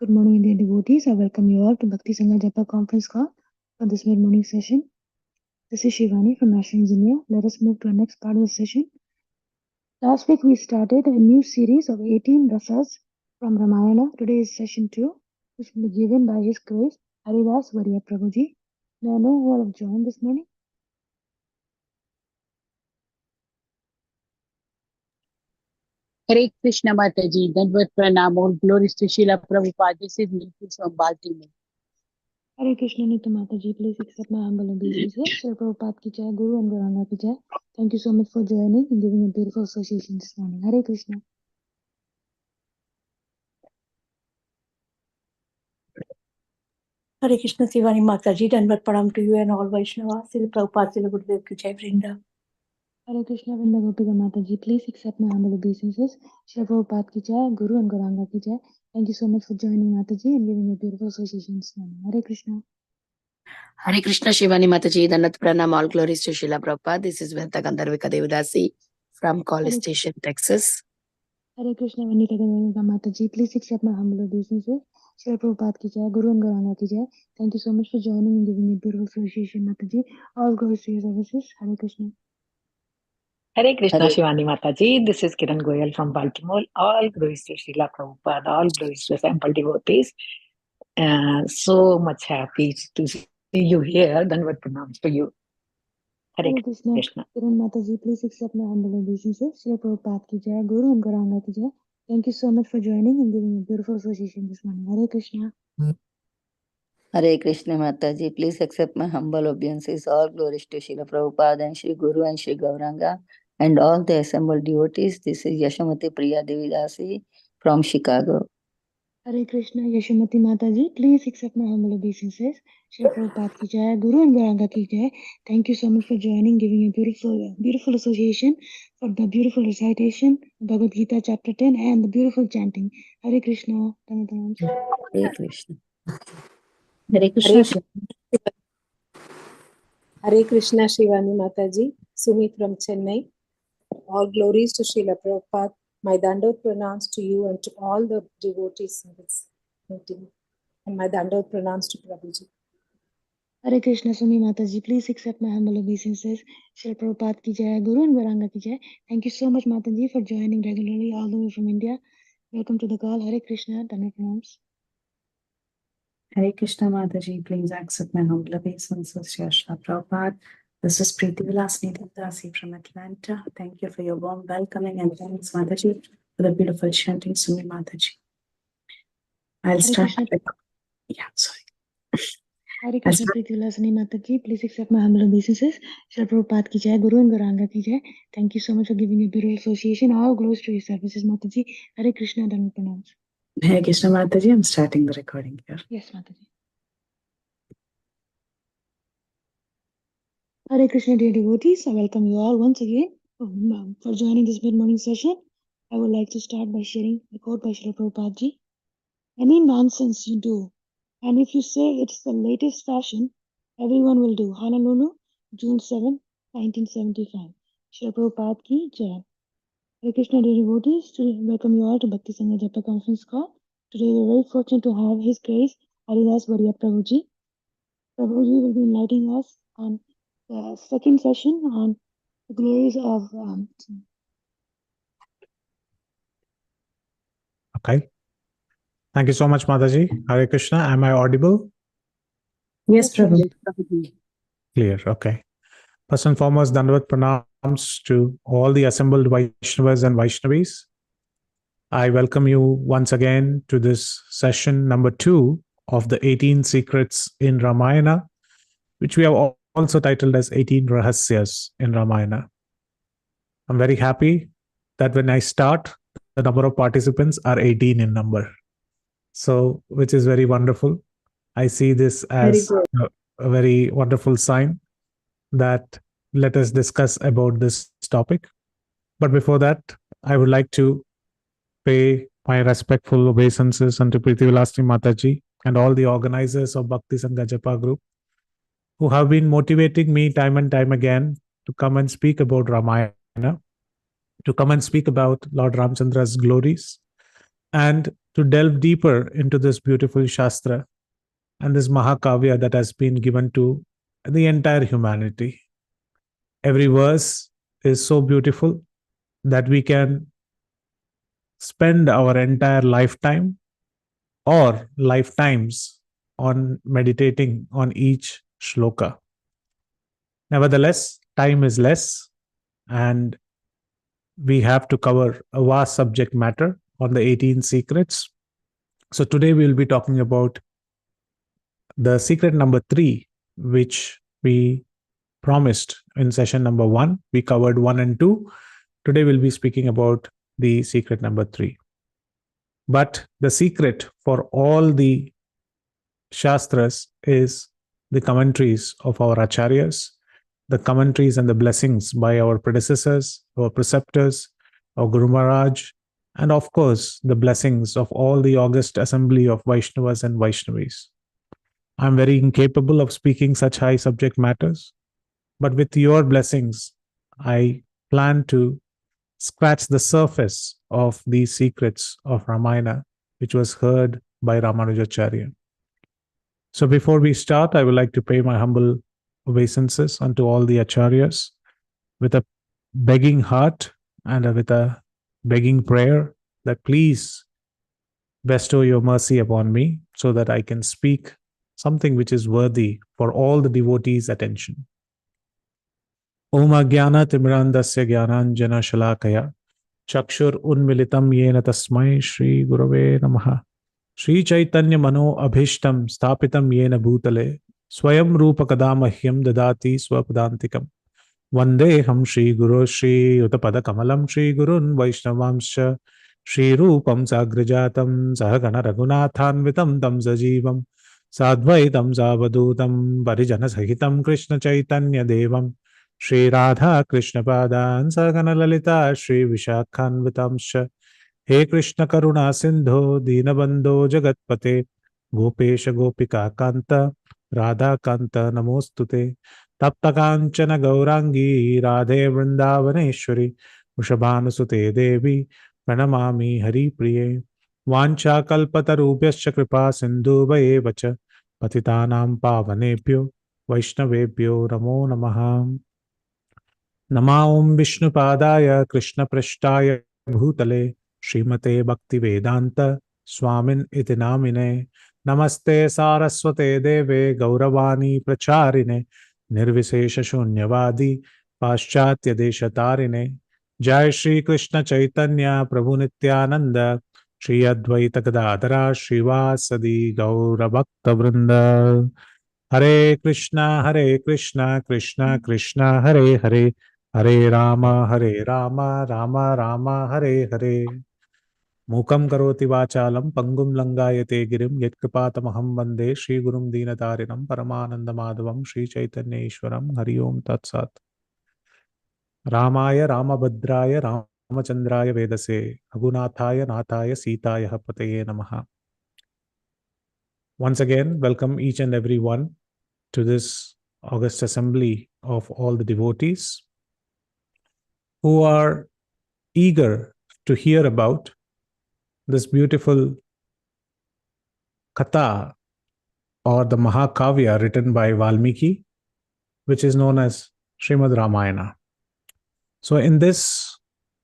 Good morning, Indian devotees. I welcome you all to Bhakti Sangha Japa conference call for this mid-morning session. This is Shivani from National Engineer. Let us move to our next part of the session. Last week we started a new series of 18 rasas from Ramayana. Today is session 2, which will be given by His Grace Haridas Varya Prabhuji. May I know who all have joined this morning? Hare Krishna Mataji, Dandavat Pranam, all glories to Srila Prabhupada. This is Nitya from Baltimore. Hare Krishna Nitya Mataji, please accept my humble obeisances. Srila Prabhupada ki jai, Guru and Gauranga ki jai. Thank you so much for joining and giving a beautiful association this morning. Hare Krishna. Hare Krishna Shivani Mataji, Dandavat Pranam to you and all Vaishnavas. Srila Prabhupada, Srila Gurudev ki jai, Vrinda. Hare Krishna Vrinda Gopika Mataji, please accept my humble obeisances. Srila Prabhupada ki jai, Guru and Gauranga ki jai. Thank you so much for joining Mataji and giving a beautiful association this morning. Hare Krishna. Hare Krishna Shivani Mataji, Dandavat Pranam, all glories to Srila Prabhupada. This is Vedanta Gandharvika Devadasi from College Station, Texas. Hare Krishna Vandita Gopika Mataji, please accept my humble obeisances. Srila Prabhupada ki jai, Guru and Gauranga ki jai. Thank you so much for joining and giving a beautiful association, Mataji. All glories to your services. Hare Krishna. Hare Krishna Hare- Shivani Mataji. This is Kiran Goyal from Baltimore. All glories to Srila Prabhupada. All glories to sample devotees. So much happy to see you here. Dandavat Pranam to you. Hare Krishna. Kiran Mataji, please accept my humble obeisances. Srila Prabhupada ki jai, Guru and Gauranga ki jai. Thank you so much for joining and giving a beautiful association this morning. Hare Krishna. Hare Krishna Mataji, please accept my humble obeisances. All glories to Srila Prabhupada and Sri Guru and Sri Gauranga and all the assembled devotees. This is Yashamati Priya Devidasi from Chicago. Hare Krishna, Yashamati Mataji, please accept my humble obeisances. Srila Prabhupada ki jai, Guru and Gauranga ki jai. Thank you so much for joining, giving a beautiful association for the beautiful recitation, Bhagavad Gita chapter 10 and the beautiful chanting. Hare Krishna. Hare Krishna. Hare Krishna. Hare Krishna Shivani Mataji, Sumi from Chennai. All glories to Srila Prabhupada. My Dandavat pranams to you and to all the devotees in this meeting. And my Dandavat pranams to Prabhuji. Hare Krishna, Sumi Mataji, please accept my humble obeisances. Srila Prabhupada ki jai, Guru and Gauranga ki jai. Thank you so much, Mataji, for joining regularly all the way from India. Welcome to the call. Hare Krishna, Dandavat pranams. Hare Krishna Mataji, please accept my humble obeisances, Srila Prabhupada. This is Preeti Vilasni Devdasi from Atlanta. Thank you for your warm welcoming and thanks, Mataji, for the beautiful chanting, Sumi Mataji. I'll start. Yeah, sorry. Hare Krishna, Preeti Vilasni Mataji, please accept my humble obeisances. Srila Prabhupada ki jai, Guru and Gauranga ki jai. Thank you so much for giving a beautiful association. All glories to your services, Mataji. Hare Krishna, Dandavat pranams. Hare Krishna Mataji, I'm starting the recording here. Yes, Mataji. Hare Krishna, dear devotees, I welcome you all once again for joining this mid-morning session. I would like to start by sharing a quote by Srila Prabhupada ji. Any nonsense you do, and if you say it's the latest fashion, everyone will do. Honolulu, June 7, 1975. Srila Prabhupada ki jai. Hare Krishna, dear devotees, today welcome you all to Bhakti Sangha Japa conference call. Today we are very fortunate to have His Grace Haridas Varya Prabhuji. Prabhuji will be enlightening us on the second session on the glories of Okay. Thank you so much, Mataji. Hare Krishna. Am I audible? Yes, Prabhu. Clear. Okay. First and foremost, Dandavat pranams to all the assembled Vaishnavas and Vaishnavis. I welcome you once again to this session number 2 of the 18 secrets in Ramayana, which we have also titled as 18 Rahasyas in Ramayana. I'm very happy that when I start, the number of participants are 18 in number. So, which is very wonderful. I see this as a very wonderful sign that let us discuss about this topic. But before that, I would like to pay my respectful obeisances unto Preeti Vilasni Mataji and all the organizers of Bhakti Sangha Japa group who have been motivating me time and time again to come and speak about Ramayana, to come and speak about Lord Ramchandra's glories, and to delve deeper into this beautiful Shastra and this Mahakavya that has been given to the entire humanity. Every verse is so beautiful that we can spend our entire lifetime or lifetimes on meditating on each shloka. Nevertheless, time is less, and we have to cover a vast subject matter on the 18 secrets. So today we will be talking about the secret number 3, which we promised in session number 1. We covered 1 and 2. Today we'll be speaking about the secret number 3. But the secret for all the Shastras is the commentaries of our Acharyas, the commentaries and the blessings by our predecessors, our preceptors, our Guru Maharaj, and of course, the blessings of all the august assembly of Vaishnavas and Vaishnavis. I'm very incapable of speaking such high subject matters, but with your blessings, I plan to scratch the surface of these secrets of Ramayana, which was heard by Ramanujacharya. So before we start, I would like to pay my humble obeisances unto all the Acharyas with a begging heart and with a begging prayer that please bestow your mercy upon me so that I can speak something which is worthy for all the devotees' attention. Om Agyana Timirandasya Gyananjana Shalakaya Chakshur Unmilitam Yena Tasmai Shri Gurave Namaha Shri Chaitanya Mano Abhishtam Stapitam Yena Bhutale Swayam Rupa Kadamahyam Dadati Swapadantikam Vandeham Shri Guru Shri Utapada Kamalam Shri Gurun Vaishnavamsha Shri Rupam Sagrajatam Sahagana Raghunathanvitam Tam Sajivam Sadvaitam Savadutam Parijana Sahitam Krishna Chaitanya Devam Shri Radha Krishna Padan Sagana Lalita Shri Vishakhanvitamsha He Krishna Karuna Sindho Dinabandho Jagatpate Gopesha Gopika Kanta Radha Kanta Namostute Tapta Kanchana Gaurangi Radhe Vrindavaneshwari Vrishabhanusute Devi Pranamami Hari Priye Vancha Kalpatarubhyascha Kripa Sindhu Vacha Patitanam Pavanebhyo Vaishnavebhyo Namo Namaha Nama Om Vishnupadaya Krishna Prashtaya Bhutale Srimate Bhaktivedanta Swamin iti namine Namaste Saraswate Deve Gauravani Pracharine Nirvisesha Shunyavadi Paschatya Deshatarine Jai Shri Krishna Chaitanya Prabhu Nityananda Shri Advaita Gadadhara Srivasadi Gaura Bhakta Vrinda Hare Krishna Krishna Krishna Hare Hare Hare Rama Rama Rama Hare Hare Mukam karoti vachalam pangum langayate girim yetkripatamaham vande Shri Gurum Dinatarinam Paramananda Madhavam Shri Chaitanya Ishwaram Hari Om Tat Sat Ramaya Ramabhadraya Ramachandraya Vedase Agunathaya Nathaya Sitaya Pataye Namaha. Once again, welcome each and every one to this august assembly of all the devotees who are eager to hear about this beautiful Katha or the Mahakavya written by Valmiki, which is known as Srimad Ramayana. So in this,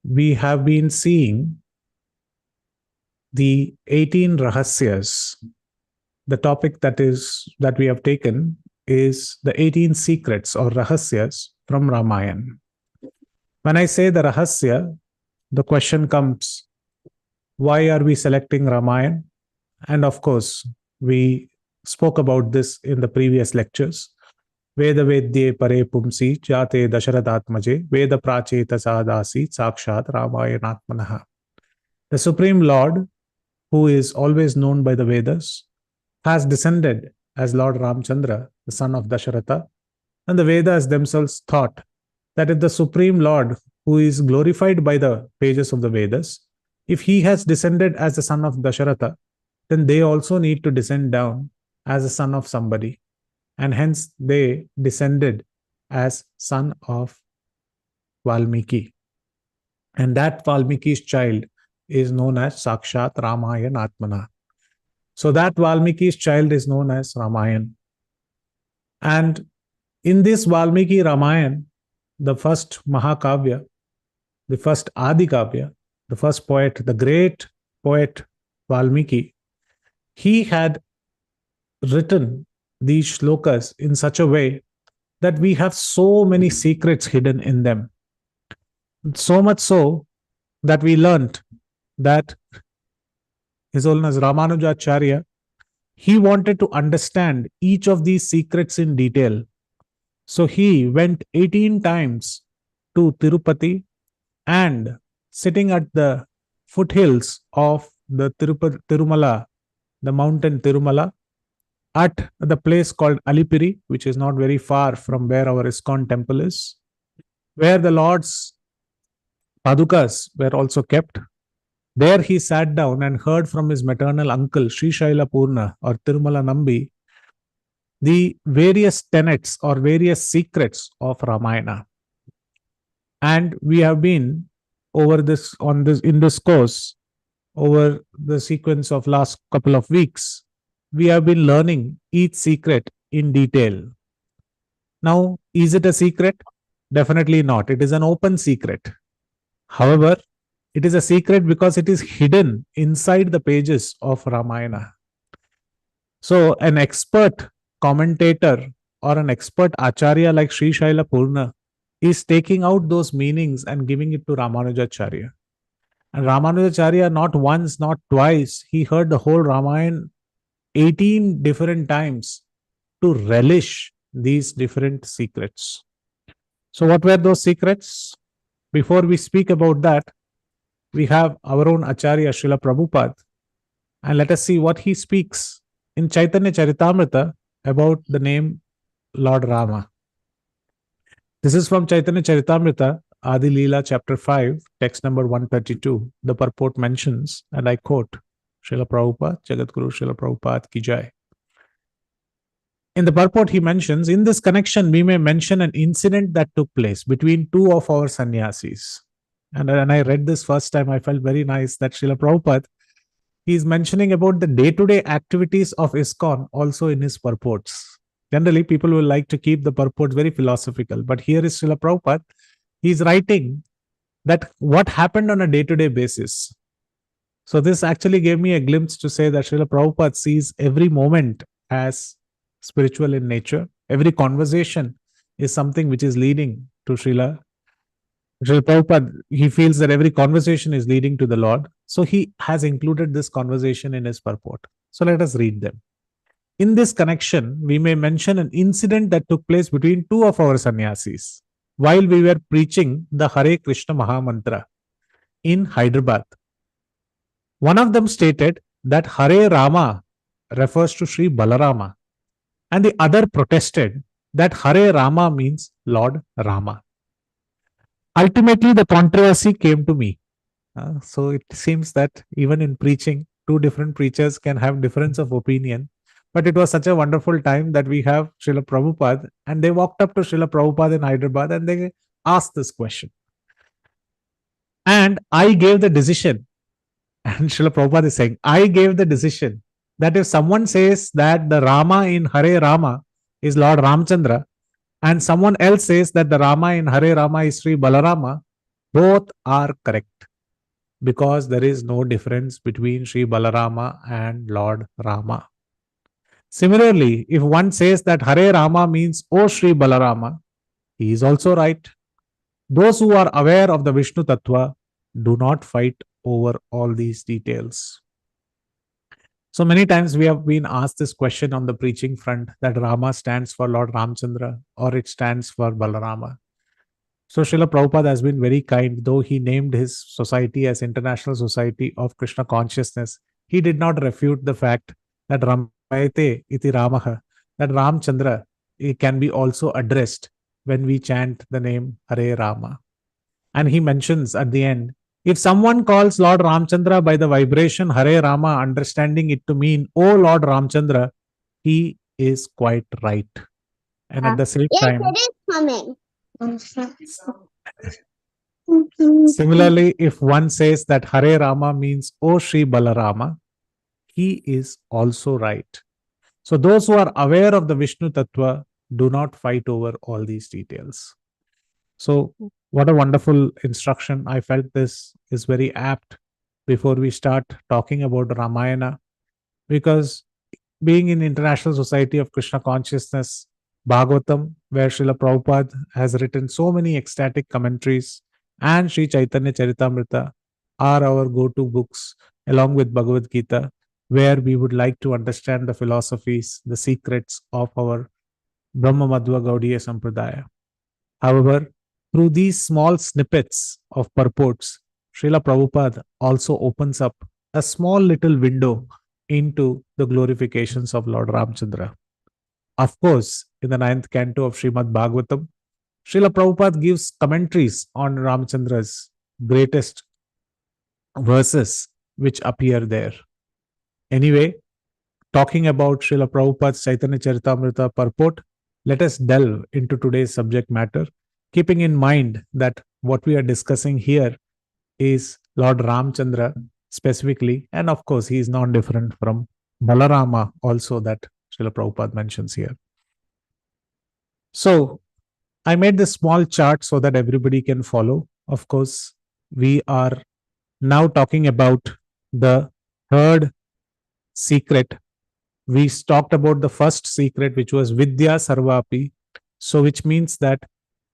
we have been seeing the 18 Rahasyas. The topic that we have taken is the 18 secrets or Rahasyas from Ramayana. When I say the Rahasya, the question comes, why are we selecting Ramayana? And of course, we spoke about this in the previous lectures. Veda Vedye Pare Pumsi Jate Dasharadatmaje Veda Pracheta Sadasi Sakshat Ramayanatmanaha. The Supreme Lord, who is always known by the Vedas, has descended as Lord Ramchandra, the son of Dasharatha, and the Vedas themselves thought that if the Supreme Lord, who is glorified by the pages of the Vedas, if he has descended as the son of Dasharatha, then they also need to descend down as a son of somebody. And hence they descended as son of Valmiki. And that Valmiki's child is known as Sakshat Ramayana Atmana. So that Valmiki's child is known as Ramayana. And in this Valmiki Ramayana, the first Mahakavya, the first Adi Kavya, the first poet, the great poet Valmiki, he had written these shlokas in such a way that we have so many secrets hidden in them. So much so that we learned that His Holiness Ramanujacharya, he wanted to understand each of these secrets in detail. So he went 18 times to Tirupati and sitting at the foothills of the Tirumala, the mountain Tirumala, at the place called Alipiri, which is not very far from where our ISKCON temple is, where the Lord's Padukas were also kept. There he sat down and heard from his maternal uncle, Sri Shaila Purna or Tirumala Nambi, the various tenets or various secrets of Ramayana. And we have been over this in this course, over the sequence of last couple of weeks, we have been learning each secret in detail. Now, is it a secret? Definitely not. It is an open secret. However, it is a secret because it is hidden inside the pages of Ramayana. So, an expert commentator or an expert acharya like Sri Shaila Purna is taking out those meanings and giving it to Ramanujacharya. And Ramanujacharya, not once, not twice, he heard the whole Ramayana 18 different times to relish these different secrets. So, what were those secrets? Before we speak about that, we have our own Acharya Srila Prabhupada, and let us see what he speaks in Chaitanya Charitamrita about the name Lord Rama. This is from Chaitanya Charitamrita, Adi Leela, chapter 5, text number 132. The purport mentions, and I quote, Srila Prabhupada, Jagadguru Srila Prabhupada ki jai. In the purport, he mentions, in this connection, we may mention an incident that took place between two of our sannyasis. And when I read this first time, I felt very nice that Srila Prabhupada, he is mentioning about the day-to-day activities of ISKCON also in his purports. Generally, people will like to keep the purports very philosophical, but here is Srila Prabhupada. He is writing that what happened on a day-to-day basis. So this actually gave me a glimpse to say that Srila Prabhupada sees every moment as spiritual in nature. Every conversation is something which is leading to Srila Prabhupada. He feels that every conversation is leading to the Lord. So he has included this conversation in his purport. So let us read them. In this connection, we may mention an incident that took place between two of our sannyasis while we were preaching the Hare Krishna Mahamantra in Hyderabad. One of them stated that Hare Rama refers to Sri Balarama, and the other protested that Hare Rama means Lord Rama. Ultimately, the controversy came to me. So it seems that even in preaching, two different preachers can have difference of opinion. But it was such a wonderful time that we have Srila Prabhupada, and they walked up to Srila Prabhupada in Hyderabad and they asked this question. And I gave the decision, and Srila Prabhupada is saying, I gave the decision that if someone says that the Rama in Hare Rama is Lord Ramchandra, and someone else says that the Rama in Hare Rama is Sri Balarama, both are correct, because there is no difference between Sri Balarama and Lord Rama. Similarly, if one says that Hare Rama means O Sri Balarama, he is also right. Those who are aware of the Vishnu Tattva do not fight over all these details. So many times we have been asked this question on the preaching front, that Rama stands for Lord Ramchandra or it stands for Balarama. So Srila Prabhupada has been very kind. Though he named his society as International Society of Krishna Consciousness, he did not refute the fact that Ramayate iti Ramaha, that Ramchandra can be also addressed when we chant the name Hare Rama. And he mentions at the end, if someone calls Lord Ramchandra by the vibration Hare Rama, understanding it to mean, O Lord Ramchandra, he is quite right. And at the same time, it is coming. Similarly, if one says that Hare Rama means O Shri Balarama, he is also right. So those who are aware of the Vishnu Tattva do not fight over all these details. So what a wonderful instruction. I felt this is very apt before we start talking about Ramayana, because being in International Society of Krishna Consciousness, Bhagavatam, where Srila Prabhupada has written so many ecstatic commentaries, and Sri Chaitanya Charitamrita are our go-to books, along with Bhagavad Gita, where we would like to understand the philosophies, the secrets of our Brahma Madhva Gaudiya Sampradaya. However, through these small snippets of purports, Srila Prabhupada also opens up a small little window into the glorifications of Lord Ramchandra. Of course, in the 9th canto of Srimad Bhagavatam, Srila Prabhupada gives commentaries on Ramchandra's greatest verses which appear there. Anyway, talking about Srila Prabhupada's Chaitanya Charitamrita purport, let us delve into today's subject matter, keeping in mind that what we are discussing here is Lord Ramchandra specifically, and of course, he is not different from Balarama also that Srila Prabhupada mentions here. So, I made this small chart so that everybody can follow. Of course, we are now talking about the third secret. We talked about the first secret, which was Vidya Sarvapi. So, which means that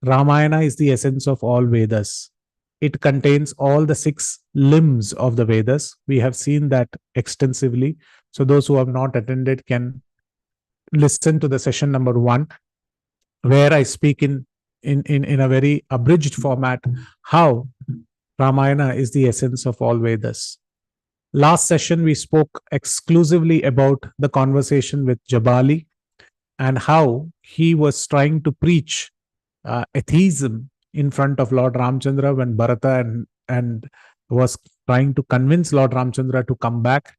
Ramayana is the essence of all Vedas. It contains all the 6 limbs of the Vedas. We have seen that extensively. So, those who have not attended can listen to the session number 1, where I speak in a very abridged format how Ramayana is the essence of all Vedas. Last session, we spoke exclusively about the conversation with Jabali and how he was trying to preach atheism in front of Lord Ramchandra when Bharata and was trying to convince Lord Ramchandra to come back,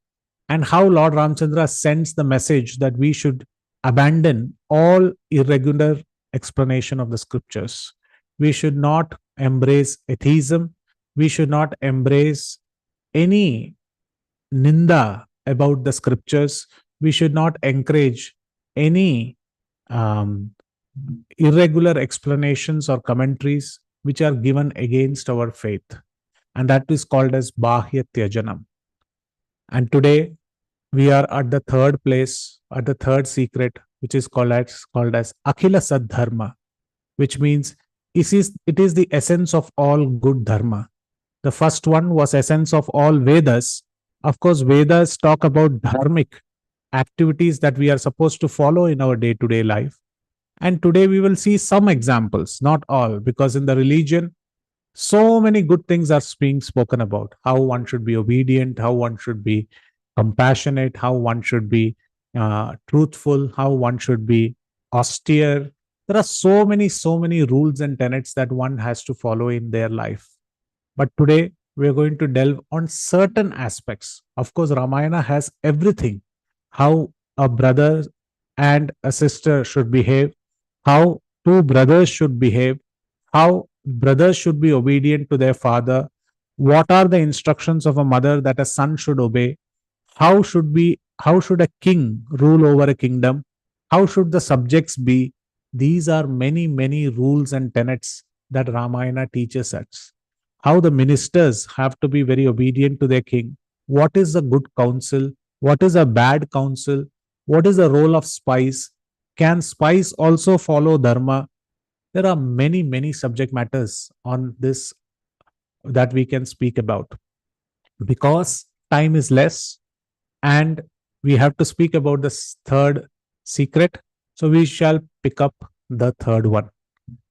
and how Lord Ramchandra sends the message that we should abandon all irregular explanation of the scriptures. We should not embrace atheism. We should not embrace any ninda about the scriptures. We should not encourage any irregular explanations or commentaries which are given against our faith. And that is called as Bahya Tyajanam. And today we are at the third place, at the third secret, which is called as Akhila Sadharma, which means it is the essence of all good dharma. The first one was essence of all Vedas. Of course, Vedas talk about dharmic activities that we are supposed to follow in our day-to-day life. And today we will see some examples, not all, because in the religion, so many good things are being spoken about. How one should be obedient, how one should be compassionate, how one should be truthful, how one should be austere. There are so many rules and tenets that one has to follow in their life. But today we are going to delve on certain aspects. Of course, Ramayana has everything. How a brother and a sister should behave, how 2 brothers should behave, how brothers should be obedient to their father, what are the instructions of a mother that a son should obey, how should a king rule over a kingdom, how should the subjects be. These are many rules and tenets that Ramayana teaches us. How the ministers have to be very obedient to their king. What is a good counsel? What is a bad counsel? What is the role of spies? Can spies also follow dharma? There are many subject matters on this that we can speak about. Because time is less and we have to speak about this third secret, so we shall pick up the third one.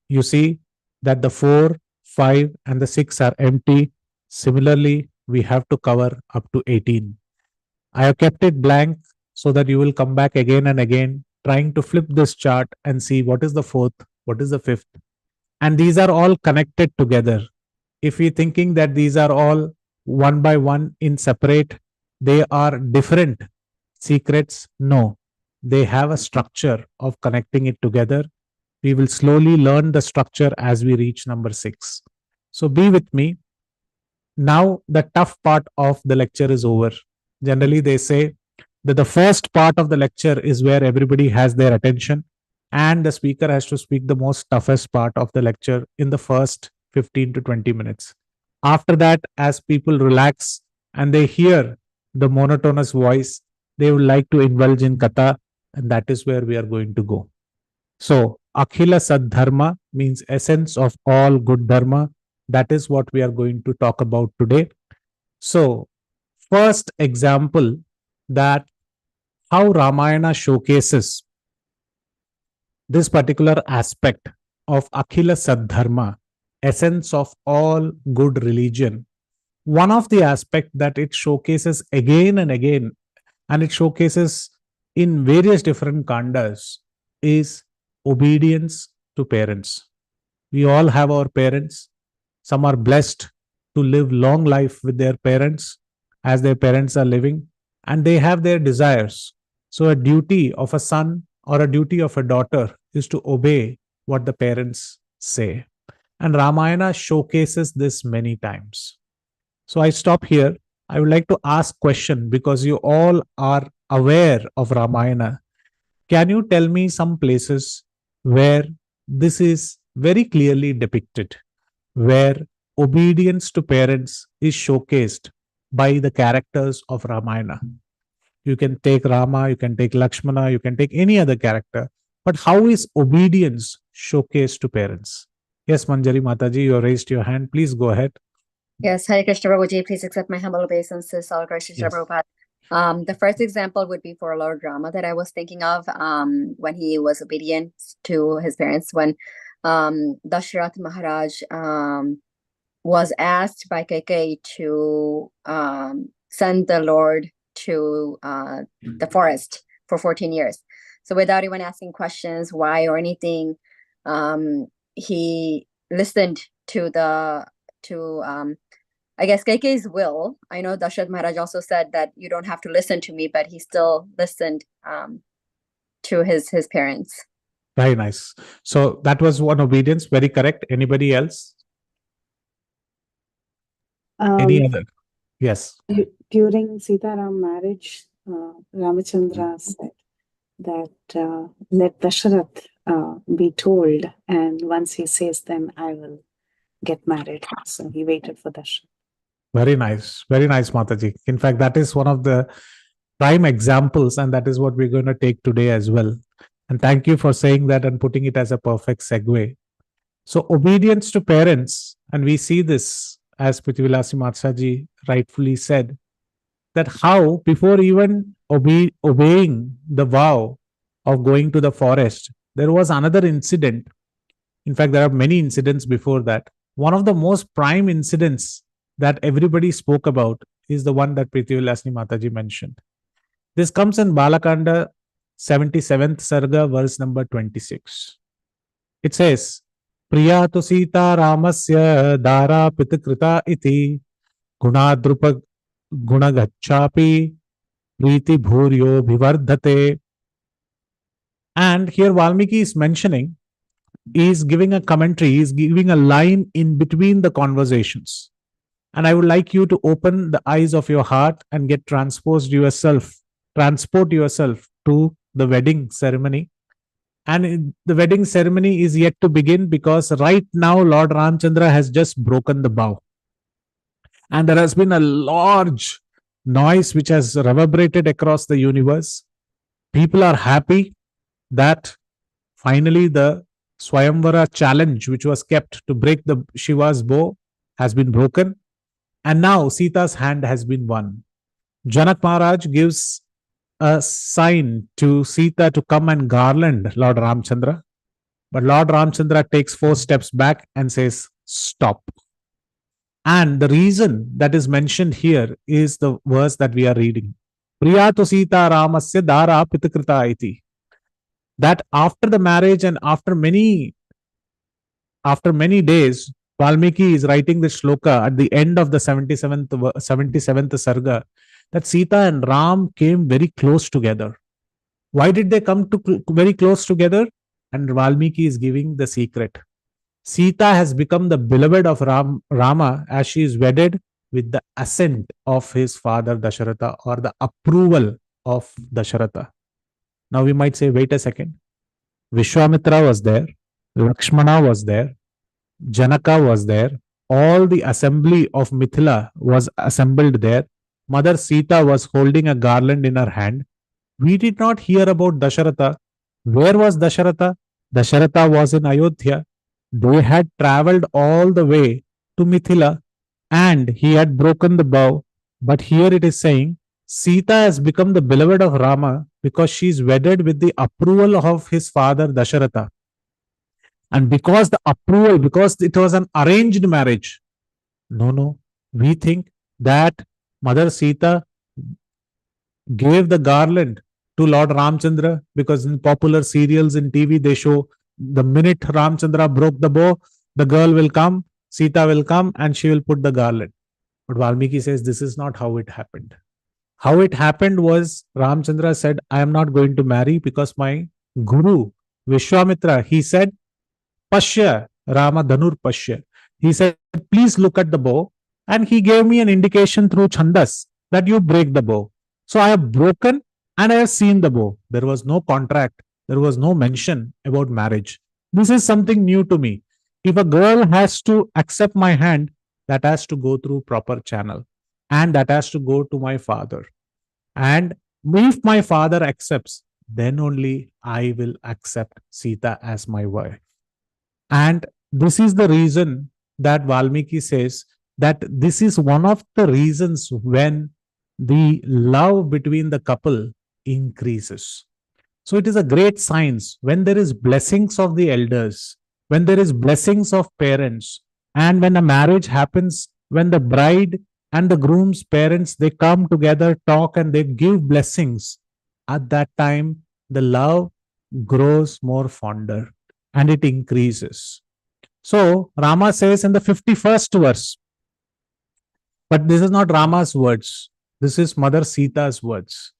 You see that the 4, 5, and the 6 are empty. Similarly, we have to cover up to 18. I have kept it blank so that you will come back again and again, trying to flip this chart and see what is the 4th, what is the 5th. And these are all connected together. If you're thinking that these are all one by one in separate, they are different secrets. No, they have a structure of connecting it together. We will slowly learn the structure as we reach number 6. So be with me. Now, the tough part of the lecture is over. Generally, they say that the first part of the lecture is where everybody has their attention, and the speaker has to speak the most toughest part of the lecture in the first 15 to 20 minutes. After that, as people relax and they hear the monotonous voice, they would like to indulge in katha, and that is where we are going to go. So, Akhila Sadharma means essence of all good dharma. That is what we are going to talk about today. So, first example that how Ramayana showcases this particular aspect of Akhila Sadharma, essence of all good religion. One of the aspect that it showcases again and again, and it showcases in various different kandas, is obedience to parents. We all have our parents. Some are blessed to live long life with their parents as their parents are living, and they have their desires. So, a duty of a son or a duty of a daughter is to obey what the parents say. And Ramayana showcases this many times. So, I stop here. I would like to ask question because you all are aware of Ramayana. Can you tell me some places where this is very clearly depicted, where obedience to parents is showcased by the characters of Ramayana? You can take Rama, you can take Lakshmana, you can take any other character. But how is obedience showcased to parents? Yes, Manjari Mataji, you raised your hand. Please go ahead. Yes, Hare Krishna Prabhuji, please accept my humble obeisances, all Krishna Yes. Prabhupada. The first example would be for Lord Rama that I was thinking of when he was obedient to his parents, when Dashrath Maharaj was asked by Kaikei to send the Lord to the forest for 14 years. So without even asking questions, why or anything, he listened to I guess Kaikei's will. I know Dashrath Maharaj also said that you don't have to listen to me, but he still listened to his parents. Very nice. So that was one obedience. Very correct. Anybody else? Any other? Yes. During Sitaram marriage, Ramachandra said that let Dasharath be told, and once he says, then I will get married. So he waited for Dasharath. Very nice. Very nice, Mataji. In fact, that is one of the prime examples, and that is what we're going to take today as well. And thank you for saying that and putting it as a perfect segue. So, obedience to parents, and we see this, as Prithvilasi Matsaji rightfully said, that how before even obeying the vow of going to the forest, there was another incident. In fact, there are many incidents before that. One of the most prime incidents that everybody spoke about is the one that Prithvilasni Mataji mentioned. This comes in Balakanda 77th Sarga, verse number 26. It says, Priya tu Sita Ramasya Dara Pitakrita iti Gunadrupa Gunagachapi Priti Bhuryo Bhivardhate. And here Valmiki is mentioning, is giving a commentary, is giving a line in between the conversations. And I would like you to open the eyes of your heart and get transport yourself to the wedding ceremony. And the wedding ceremony is yet to begin because right now Lord Ramchandra has just broken the vow. And there has been a large noise which has reverberated across the universe. People are happy that finally the Swayamvara challenge, which was kept to break the Shiva's bow, has been broken. And now Sita's hand has been won. Janak Maharaj gives a sign to Sita to come and garland Lord Ramchandra. But Lord Ramchandra takes 4 steps back and says, stop. And the reason that is mentioned here is the verse that we are reading. Priya to Sita Ramasya Dara Pitakrita iti. That after the marriage and after many days, Valmiki is writing this shloka at the end of the 77th Sarga, that Sita and Ram came very close together. Why did they come to very close together? And Valmiki is giving the secret. Sita has become the beloved of Rama as she is wedded with the assent of his father Dasharatha, or the approval of Dasharatha. Now we might say, wait a second. Vishwamitra was there, Lakshmana was there, Janaka was there, all the assembly of Mithila was assembled there. Mother Sita was holding a garland in her hand. We did not hear about Dasharatha. Where was Dasharatha? Dasharatha was in Ayodhya. They had traveled all the way to Mithila and he had broken the bow. But here it is saying Sita has become the beloved of Rama because she is wedded with the approval of his father Dasharatha. And because the approval, because it was an arranged marriage, no, we think that Mother Sita gave the garland to Lord Ramchandra, because in popular serials in TV they show the minute Ramchandra broke the bow, the girl will come, Sita will come and she will put the garland. But Valmiki says this is not how it happened. How it happened was Ramchandra said, I am not going to marry because my guru, Vishwamitra, he said, Pashya, Rama Dhanur Pashya. He said, please look at the bow. And he gave me an indication through Chandas that you break the bow. So I have broken and I have seen the bow. There was no contract. There was no mention about marriage. This is something new to me. If a girl has to accept my hand, that has to go through proper channel. And that has to go to my father. And if my father accepts, then only I will accept Sita as my wife. And this is the reason that Valmiki says that this is one of the reasons when the love between the couple increases. So it is a great science when there is blessings of the elders, when there is blessings of parents, and when a marriage happens, when the bride and the groom's parents, they come together, talk, and they give blessings. At that time, the love grows more fonder and it increases. So Rama says in the 51st verse, but this is not Rama's words, this is Mother Sita's words.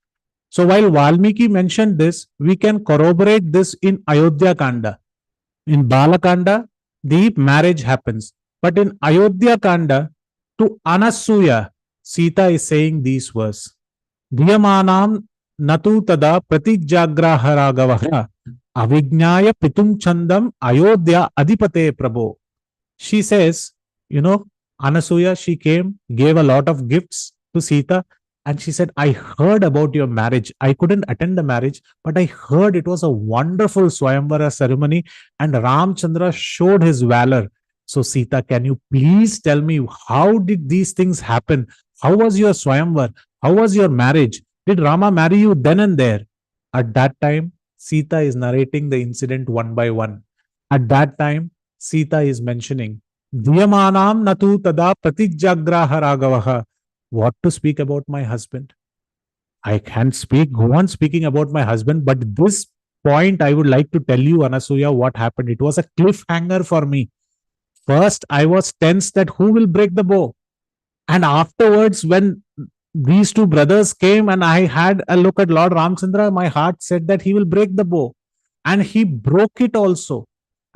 So while Valmiki mentioned this, we can corroborate this in Ayodhya Kanda. In Balakanda, the marriage happens. But in Ayodhya Kanda, to Anasuya, Sita is saying these words. Dhiyamanam natu tada pratijjagraharaagavah avijnaya pitum chandam Ayodhya adipate prabho. She says, Anasuya, she came, gave a lot of gifts to Sita, and she said, I heard about your marriage. I couldn't attend the marriage, but I heard it was a wonderful Swayamvara ceremony, and Ramchandra showed his valor. So, Sita, can you please tell me, how did these things happen? How was your Swayamvar? How was your marriage? Did Rama marry you then and there? At that time, Sita is narrating the incident one by one. At that time, Sita is mentioning, Dhiyamanam natu tada pratijjagraha ragavaha. What to speak about my husband? I can't go on speaking about my husband, but this point I would like to tell you, Anasuya, what happened. It was a cliffhanger for me. First, I was tense that who will break the bow. And afterwards, when these two brothers came and I had a look at Lord Ramchandra, my heart said that he will break the bow. And he broke it also.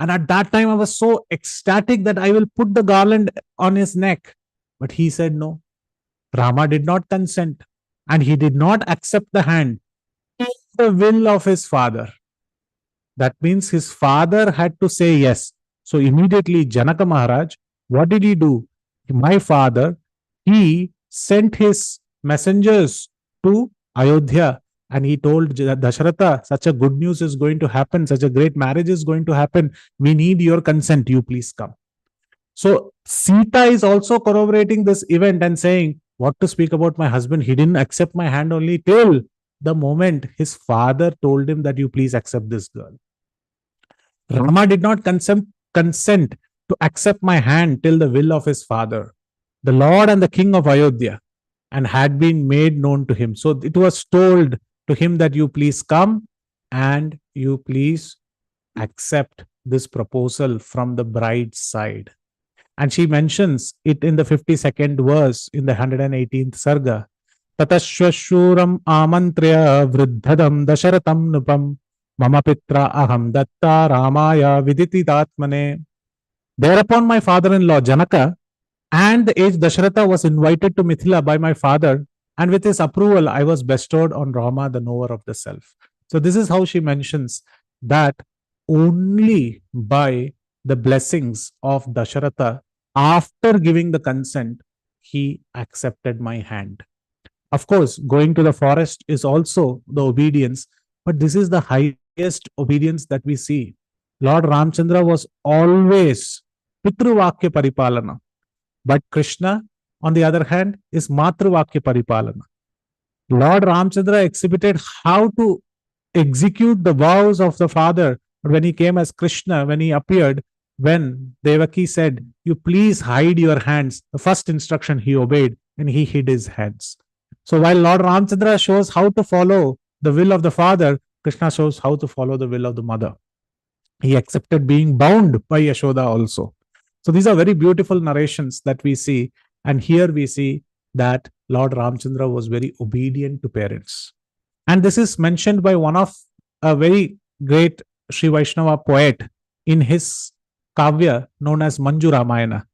And at that time, I was so ecstatic that I will put the garland on his neck. But he said no. Rama did not consent. And he did not accept the hand. The will of his father. That means his father had to say yes. So immediately Janaka Maharaj, what did he do? My father, he sent his messengers to Ayodhya and he told Dasharatha, such a good news is going to happen, such a great marriage is going to happen. We need your consent. You please come. So Sita is also corroborating this event and saying, what to speak about my husband? He didn't accept my hand only till the moment his father told him that you please accept this girl. Rama did not consent to accept my hand till the will of his father, the Lord and the King of Ayodhya, and had been made known to him. So it was told to him that you please come and you please accept this proposal from the bride's side. And she mentions it in the 52nd verse in the 118th Sarga. Tatashwashuram amantrya vriddhadam dasharatam nupam mama pitra aham datta ramaya vidititatmane. Thereupon my father-in-law Janaka and the aged Dasharatha was invited to Mithila by my father, and with his approval, I was bestowed on Rama, the knower of the self. So, this is how she mentions that only by the blessings of Dasharatha, after giving the consent, he accepted my hand. Of course, going to the forest is also the obedience, but this is the highest obedience that we see. Lord Ramchandra was always Pitruvakya Paripalana. But Krishna, on the other hand, is Matruvakya Paripalana. Lord Ramchandra exhibited how to execute the vows of the father when he came as Krishna, when he appeared, when Devaki said, "You please hide your hands." The first instruction he obeyed and he hid his hands. So while Lord Ramchandra shows how to follow the will of the father, Krishna shows how to follow the will of the mother. He accepted being bound by Yashoda also. So these are very beautiful narrations that we see. And here we see that Lord Ramchandra was very obedient to parents. And this is mentioned by one of a very great Sri Vaishnava poet in his kavya known as Manju Ramayana.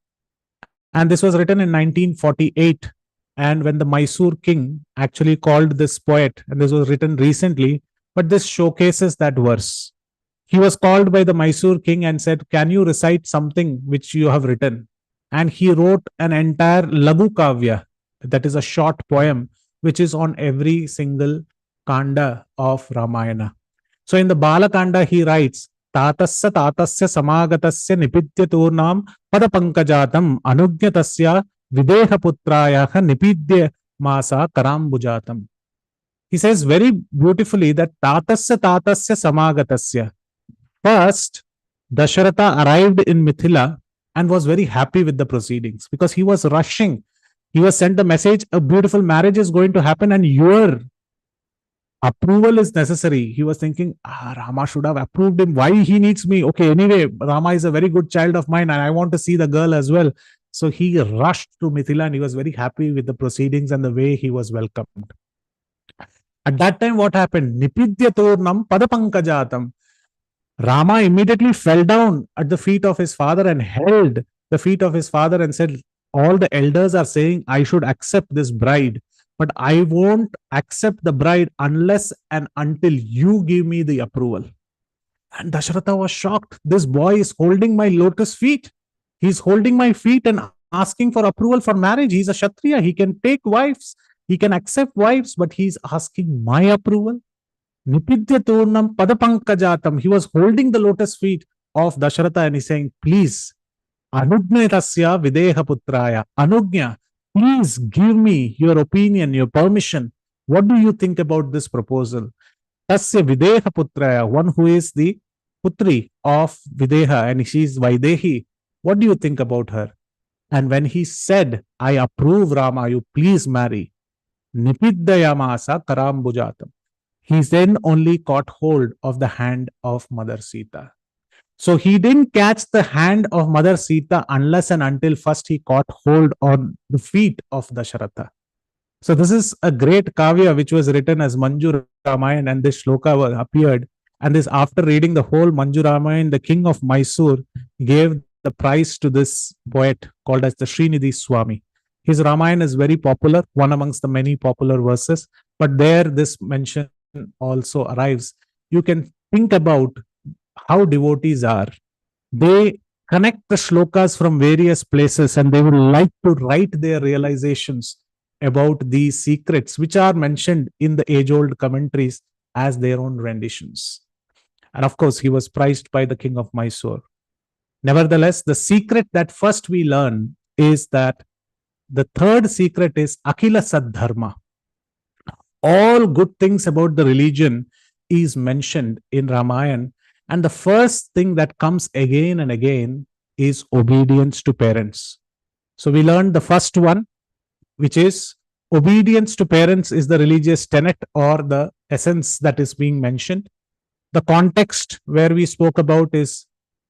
And this was written in 1948. And when the Mysore king actually called this poet, and this was written recently, but this showcases that verse. He was called by the Mysore king and said, "Can you recite something which you have written?" And he wrote an entire Lagu Kavya, that is a short poem, which is on every single kanda of Ramayana. So in the Bala Kanda, he writes, Tatasya tatasya samagatasya nipidya turnam padapankajatam anugyatasya videha putrayaha nipidya masa karambujatam. He says very beautifully that tatasya samagatasya. First, Dasharatha arrived in Mithila and was very happy with the proceedings because he was rushing. He was sent a message, a beautiful marriage is going to happen and your approval is necessary. He was thinking, Rama should have approved him. Why he needs me? Okay, anyway, Rama is a very good child of mine and I want to see the girl as well. So he rushed to Mithila and he was very happy with the proceedings and the way he was welcomed. At that time, what happened? Nipidya turnam padapankajatam. Rama immediately fell down at the feet of his father and held the feet of his father and said, all the elders are saying I should accept this bride, but I won't accept the bride unless and until you give me the approval. And Dasharatha was shocked. This boy is holding my lotus feet. He's holding my feet and asking for approval for marriage. He's a Kshatriya. He can take wives. He can accept wives, but he's asking my approval. Nipidya turnam padapankajatam. He was holding the lotus feet of Dasharatha and he's saying, please, anugnatasya videha putraya. Anugnya, please give me your opinion, your permission. What do you think about this proposal? Tasya videha putraya, one who is the putri of Videha and she is Vaidehi. What do you think about her? And when he said, I approve Rama, you please marry, Nipiddayamasa karambujatam. He then only caught hold of the hand of Mother Sita. So he didn't catch the hand of Mother Sita unless and until first he caught hold on the feet of Dasharatha. So this is a great kavya which was written as Manju Ramayana and this shloka appeared. And this, after reading the whole Manju Ramayana, the king of Mysore gave the prize to this poet called as the Srinidhi Swami. His Ramayana is very popular, one amongst the many popular verses, but there this mention also arrives. You can think about how devotees are. They connect the shlokas from various places and they would like to write their realizations about these secrets which are mentioned in the age-old commentaries as their own renditions. And of course, he was prized by the king of Mysore. Nevertheless, the secret that first we learn is that the third secret is Akila Saddharma. All good things about the religion is mentioned in Ramayana. And the first thing that comes again and again is obedience to parents. So we learned the first one, which is obedience to parents is the religious tenet or the essence that is being mentioned. The context where we spoke about is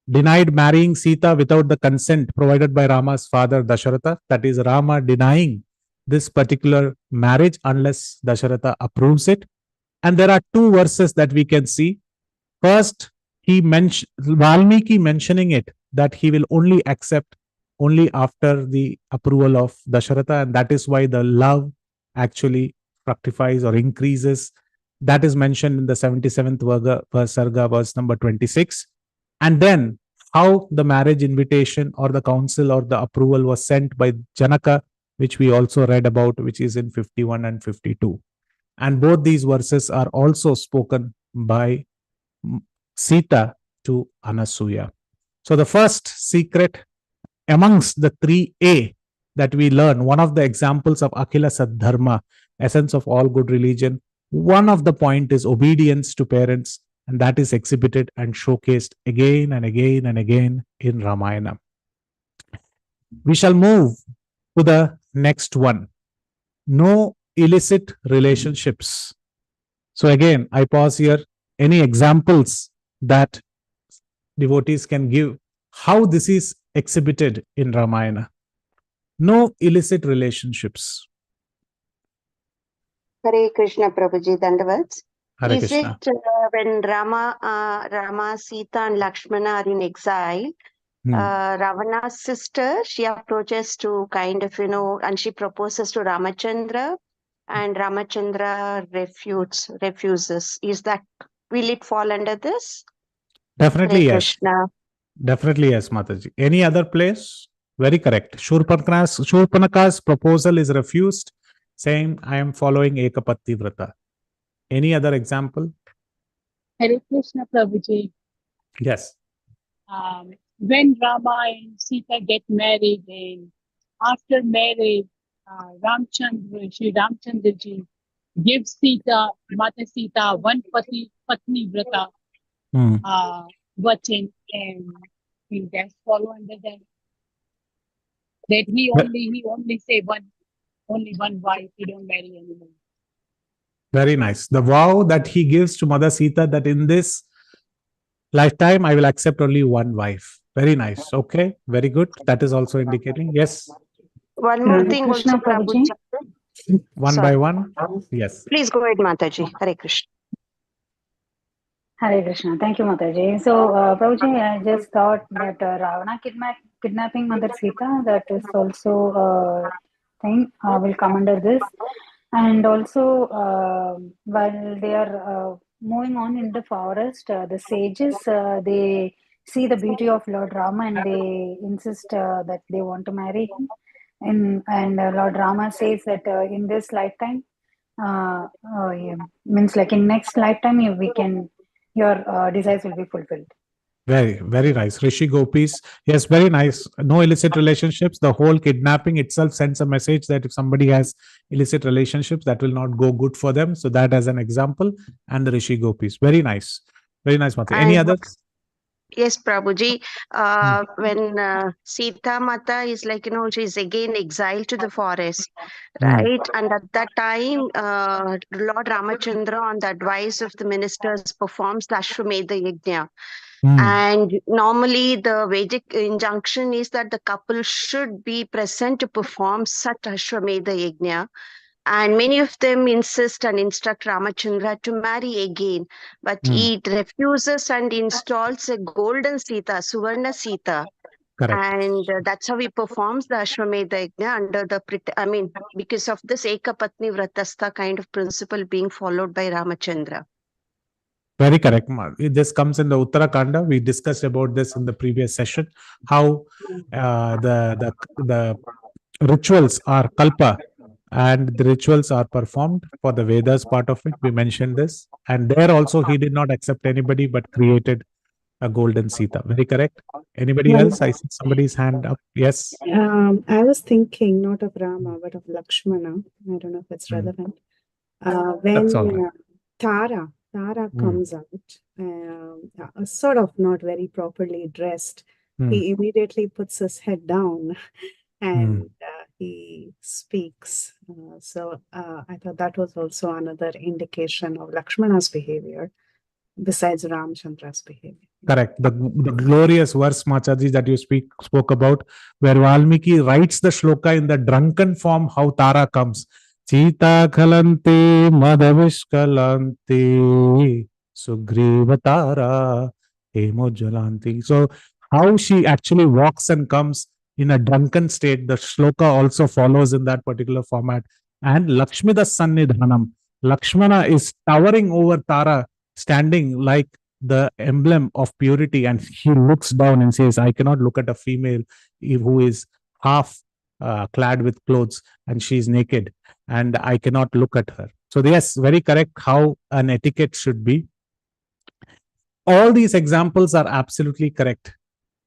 denied marrying Sita without the consent provided by Rama's father Dasharatha. That is Rama denying this particular marriage unless Dasharatha approves it. And there are two verses that we can see. First, Valmiki mentioning it that he will only accept only after the approval of Dasharatha, and that is why the love actually fructifies or increases. That is mentioned in the 77th Sarga, verse number 26. And then how the marriage invitation or the counsel or the approval was sent by Janaka, which we also read about, which is in 51 and 52. And both these verses are also spoken by Sita to Anasuya. So the first secret amongst the 3A that we learn, one of the examples of Akhila Sadharma, essence of all good religion, one of the point is obedience to parents, and that is exhibited and showcased again and again and again in Ramayana. We shall move to the next one. No illicit relationships. So again, I pause here. Any examples that devotees can give how this is exhibited in Ramayana? No illicit relationships. Hare Krishna Prabhuji, Dandavats. Hare Is Krishna. it when Rama, Sita and Lakshmana are in exile, Ravana's sister, she approaches to kind of, and she proposes to Ramachandra, and Ramachandra refuses. Will it fall under this? Definitely Hare yes. Krishna. Definitely yes, Mataji. Any other place? Very correct. Shurpanaka's proposal is refused, saying, I am following Ekapatti Vrata. Any other example? Hare Krishna Prabhuji. Yes. When Rama and Sita get married, and after marriage, Sri Ramchandra ji gives Mata Sita one Patni Vrata vachan, and will that follow under that? That he only say only one wife, he don't marry anymore. Very nice. The vow that he gives to Mother Sita, that in this lifetime I will accept only one wife. Very nice. Okay, very good. That is also indicating. Yes. One more thing Krishna also, Prabhuji. One by one. Yes. Please go ahead, Mataji. Hare Krishna. Hare Krishna. Thank you, Mataji. So, Prabhuji, I just thought that Ravana kidnapping Mother Sita, that is also a thing, will come under this. And also, while they are moving on in the forest, the sages, they see the beauty of Lord Rama and they insist that they want to marry him. And Lord Rama says that in this lifetime, means like in next lifetime, your desires will be fulfilled. Very, very nice. Rishi Gopis. Yes, very nice. No illicit relationships. The whole kidnapping itself sends a message that if somebody has illicit relationships, that will not go good for them. So that as an example, and the Rishi Gopis. Very nice. Very nice, Mata. Any others? Yes, Prabhuji. When Sita Mata is she's again exiled to the forest, right? And at that time, Lord Ramachandra, on the advice of the ministers, performs the Ashwamedha Yajna. And normally the Vedic injunction is that the couple should be present to perform such Ashwamedha Yajna. And many of them insist and instruct Ramachandra to marry again, but he refuses and installs a golden Sita, Suvarna Sita. Correct. And that's how he performs the Ashwamedha Yajna under because of this Ekapatni Vratastha kind of principle being followed by Ramachandra. Very correct. This comes in the Uttarakanda. We discussed about this in the previous session, how the rituals are kalpa, and the rituals are performed for the Vedas part of it. We mentioned this. And there also he did not accept anybody but created a golden Sita. Very correct. Anybody else? I see somebody's hand up. Yes. I was thinking not of Rama but of Lakshmana. I don't know if it's relevant. That's all right. Tara comes out, sort of not very properly dressed. He immediately puts his head down and he speaks. So I thought that was also another indication of Lakshmana's behavior besides Ramchandra's behavior. Correct. The glorious verse, Machaji, that you spoke about, where Valmiki writes the shloka in the drunken form, how Tara comes. Sita khalanti madhavishkalanti sugriva tara hemojjalanti. So how she actually walks and comes in a drunken state. The shloka also follows in that particular format. And Lakshmida Sannidhanam. Lakshmana is towering over Tara, standing like the emblem of purity, and he looks down and says, I cannot look at a female who is half clad with clothes and she is naked, and I cannot look at her. So, yes, very correct how an etiquette should be. All these examples are absolutely correct.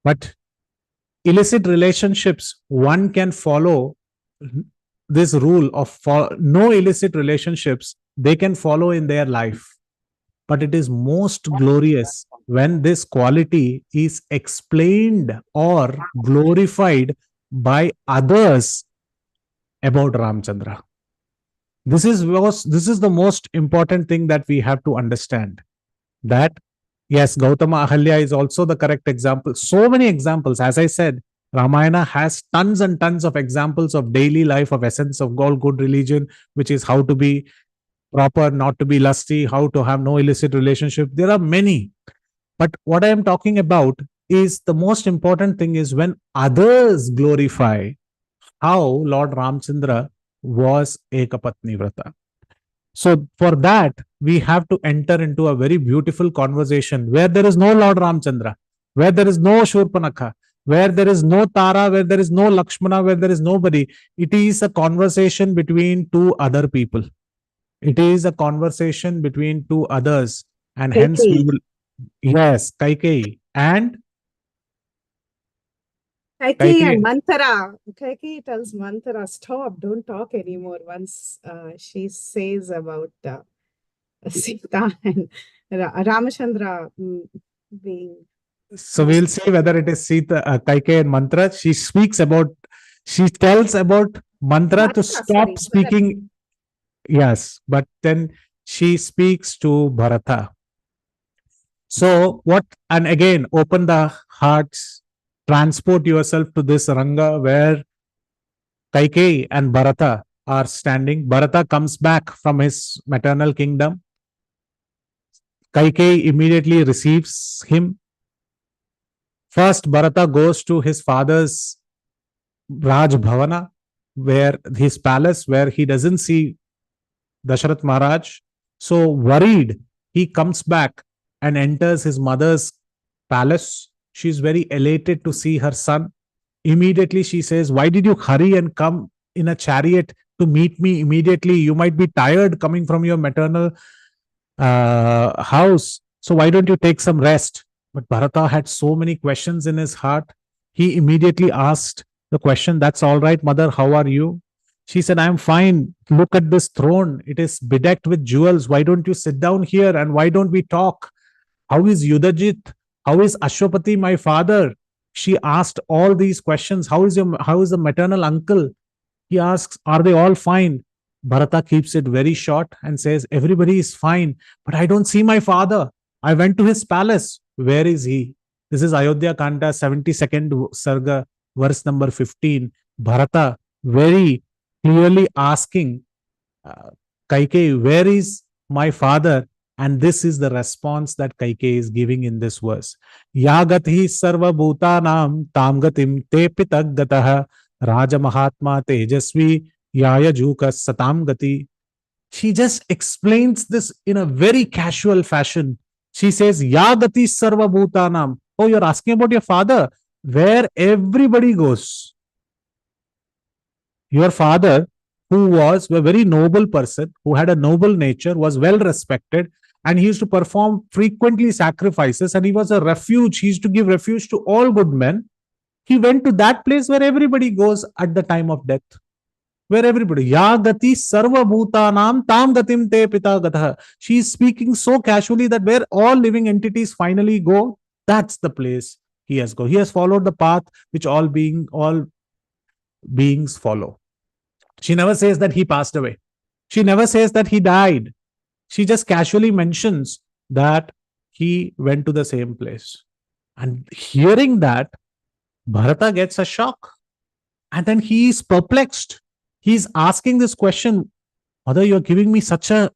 But illicit relationships, one can follow this rule of no illicit relationships, they can follow in their life. But it is most glorious when this quality is explained or glorified by others about Ramchandra. This is the most important thing that we have to understand. That yes, Gautama Ahalya is also the correct example. So many examples. As I said, Ramayana has tons and tons of examples of daily life, of essence of all good religion, which is how to be proper, not to be lusty, how to have no illicit relationship. There are many. But what I am talking about is the most important thing is when others glorify how Lord Ramchandra was Ekapatni Vrata. So for that, we have to enter into a very beautiful conversation where there is no Lord Ramchandra, where there is no Shurpanakha, where there is no Tara, where there is no Lakshmana, where there is nobody. It is a conversation between two other people. It is a conversation between two others. And hence we will, yes, Kaikeyi. And Kaikeyi and Manthara. Kaikeyi tells Manthara, stop, don't talk anymore. Once she says about Sita and Ramachandra being. So we'll see whether it is Sita, Kaikeyi and Mantra. She tells about Mantra to stop speaking. Yes, but then she speaks to Bharata. So and again, open the hearts, transport yourself to this Ranga where Kaikeyi and Bharata are standing. Bharata comes back from his maternal kingdom. Kaikeyi immediately receives him. First, Bharata goes to his father's Raj Bhavana, where his palace, where he doesn't see Dasharath Maharaj. So worried, he comes back and enters his mother's palace. She's very elated to see her son. Immediately she says, why did you hurry and come in a chariot to meet me immediately? You might be tired coming from your maternal house. So why don't you take some rest? But Bharata had so many questions in his heart. He immediately asked the question, that's all right, mother, how are you? She said, I'm fine. Look at this throne. It is bedecked with jewels. Why don't you sit down here and why don't we talk? How is Yudhajit? How is Ashwapati, my father? She asked all these questions. How is the maternal uncle? He asks, are they all fine? Bharata keeps it very short and says, everybody is fine, but I don't see my father. I went to his palace. Where is he? This is Ayodhya Kanda, 72nd Sarga, verse number 15. Bharata very clearly asking Kaikeyi, where is my father? And this is the response that Kaikeyi is giving in this verse. Yagati sarva bhutanam tam gatim te pitak gatah raja mahatma tejasvi yaya juka satam gati. She just explains this in a very casual fashion. She says, Yagati sarva bhutanam. Oh, you're asking about your father, where everybody goes. Your father, who was a very noble person, who had a noble nature, was well respected, and he used to perform frequently sacrifices, and he was a refuge. He used to give refuge to all good men. He went to that place where everybody goes at the time of death. Where everybody, Ya gati sarva bhutanam tam gatim te pita gatah. She is speaking so casually that where all living entities finally go, that's the place he has gone. He has followed the path which all beings follow. She never says that he passed away. She never says that he died. She just casually mentions that he went to the same place. And hearing that, Bharata gets a shock. And then he is perplexed. He's asking this question, Mother, you're giving me such a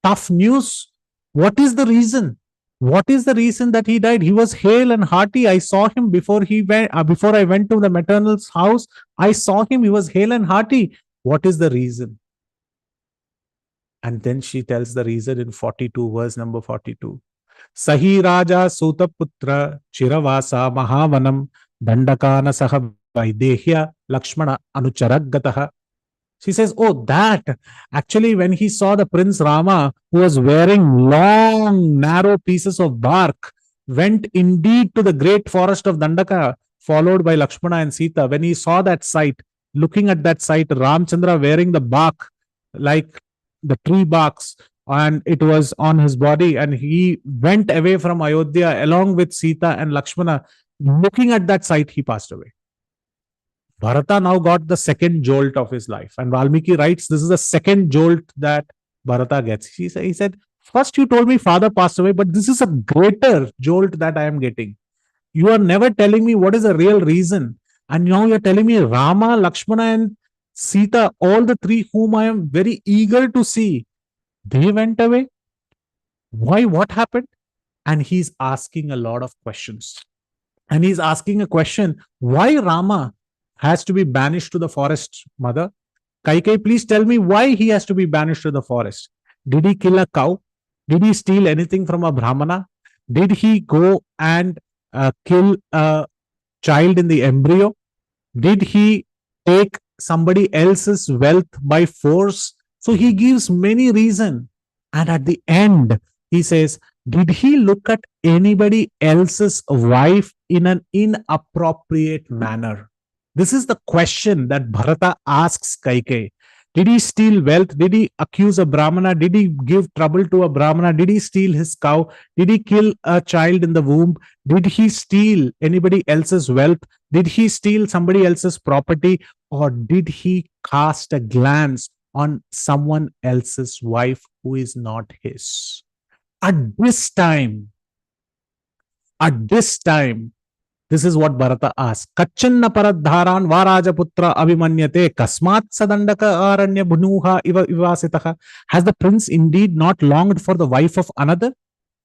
tough news. What is the reason? What is the reason that he died? He was hale and hearty. I saw him before he went. Before I went to the maternal's house, I saw him. He was hale and hearty. What is the reason? And then she tells the reason in 42, verse number 42. Sahi Raja Sutaputra Chiravasa Mahavanam Dandakana Saha Vaidehya Lakshmana Anucharagataha. She says, oh, that. Actually, when he saw the Prince Rama, who was wearing long, narrow pieces of bark, went indeed to the great forest of Dandaka, followed by Lakshmana and Sita. When he saw that sight, looking at that sight, Ramchandra wearing the bark, like the tree barks, and it was on his body, and he went away from Ayodhya along with Sita and Lakshmana. Looking at that sight, he passed away. Bharata now got the second jolt of his life. And Valmiki writes, this is the second jolt that Bharata gets. He said, first you told me father passed away, but this is a greater jolt that I am getting. You are never telling me what is the real reason. And now you're telling me Rama, Lakshmana, and Sita, all the three whom I am very eager to see, they went away. Why? What happened? And he's asking a lot of questions. And he's asking a question, why Rama has to be banished to the forest, mother? Kaikai, please tell me why he has to be banished to the forest. Did he kill a cow? Did he steal anything from a brahmana? Did he go and kill a child in the embryo? Did he take somebody else's wealth by force? So he gives many reasons. And at the end, he says, did he look at anybody else's wife in an inappropriate manner? This is the question that Bharata asks Kaikai. Did he steal wealth? Did he accuse a brahmana? Did he give trouble to a brahmana? Did he steal his cow? Did he kill a child in the womb? Did he steal anybody else's wealth? Did he steal somebody else's property? Or did he cast a glance on someone else's wife who is not his? At this time, this is what Bharata asks. Kachanna paradharan varajaputra abhimanyate kasmat sadandaka aranya bhunuha ivasitaha. Has the prince indeed not longed for the wife of another?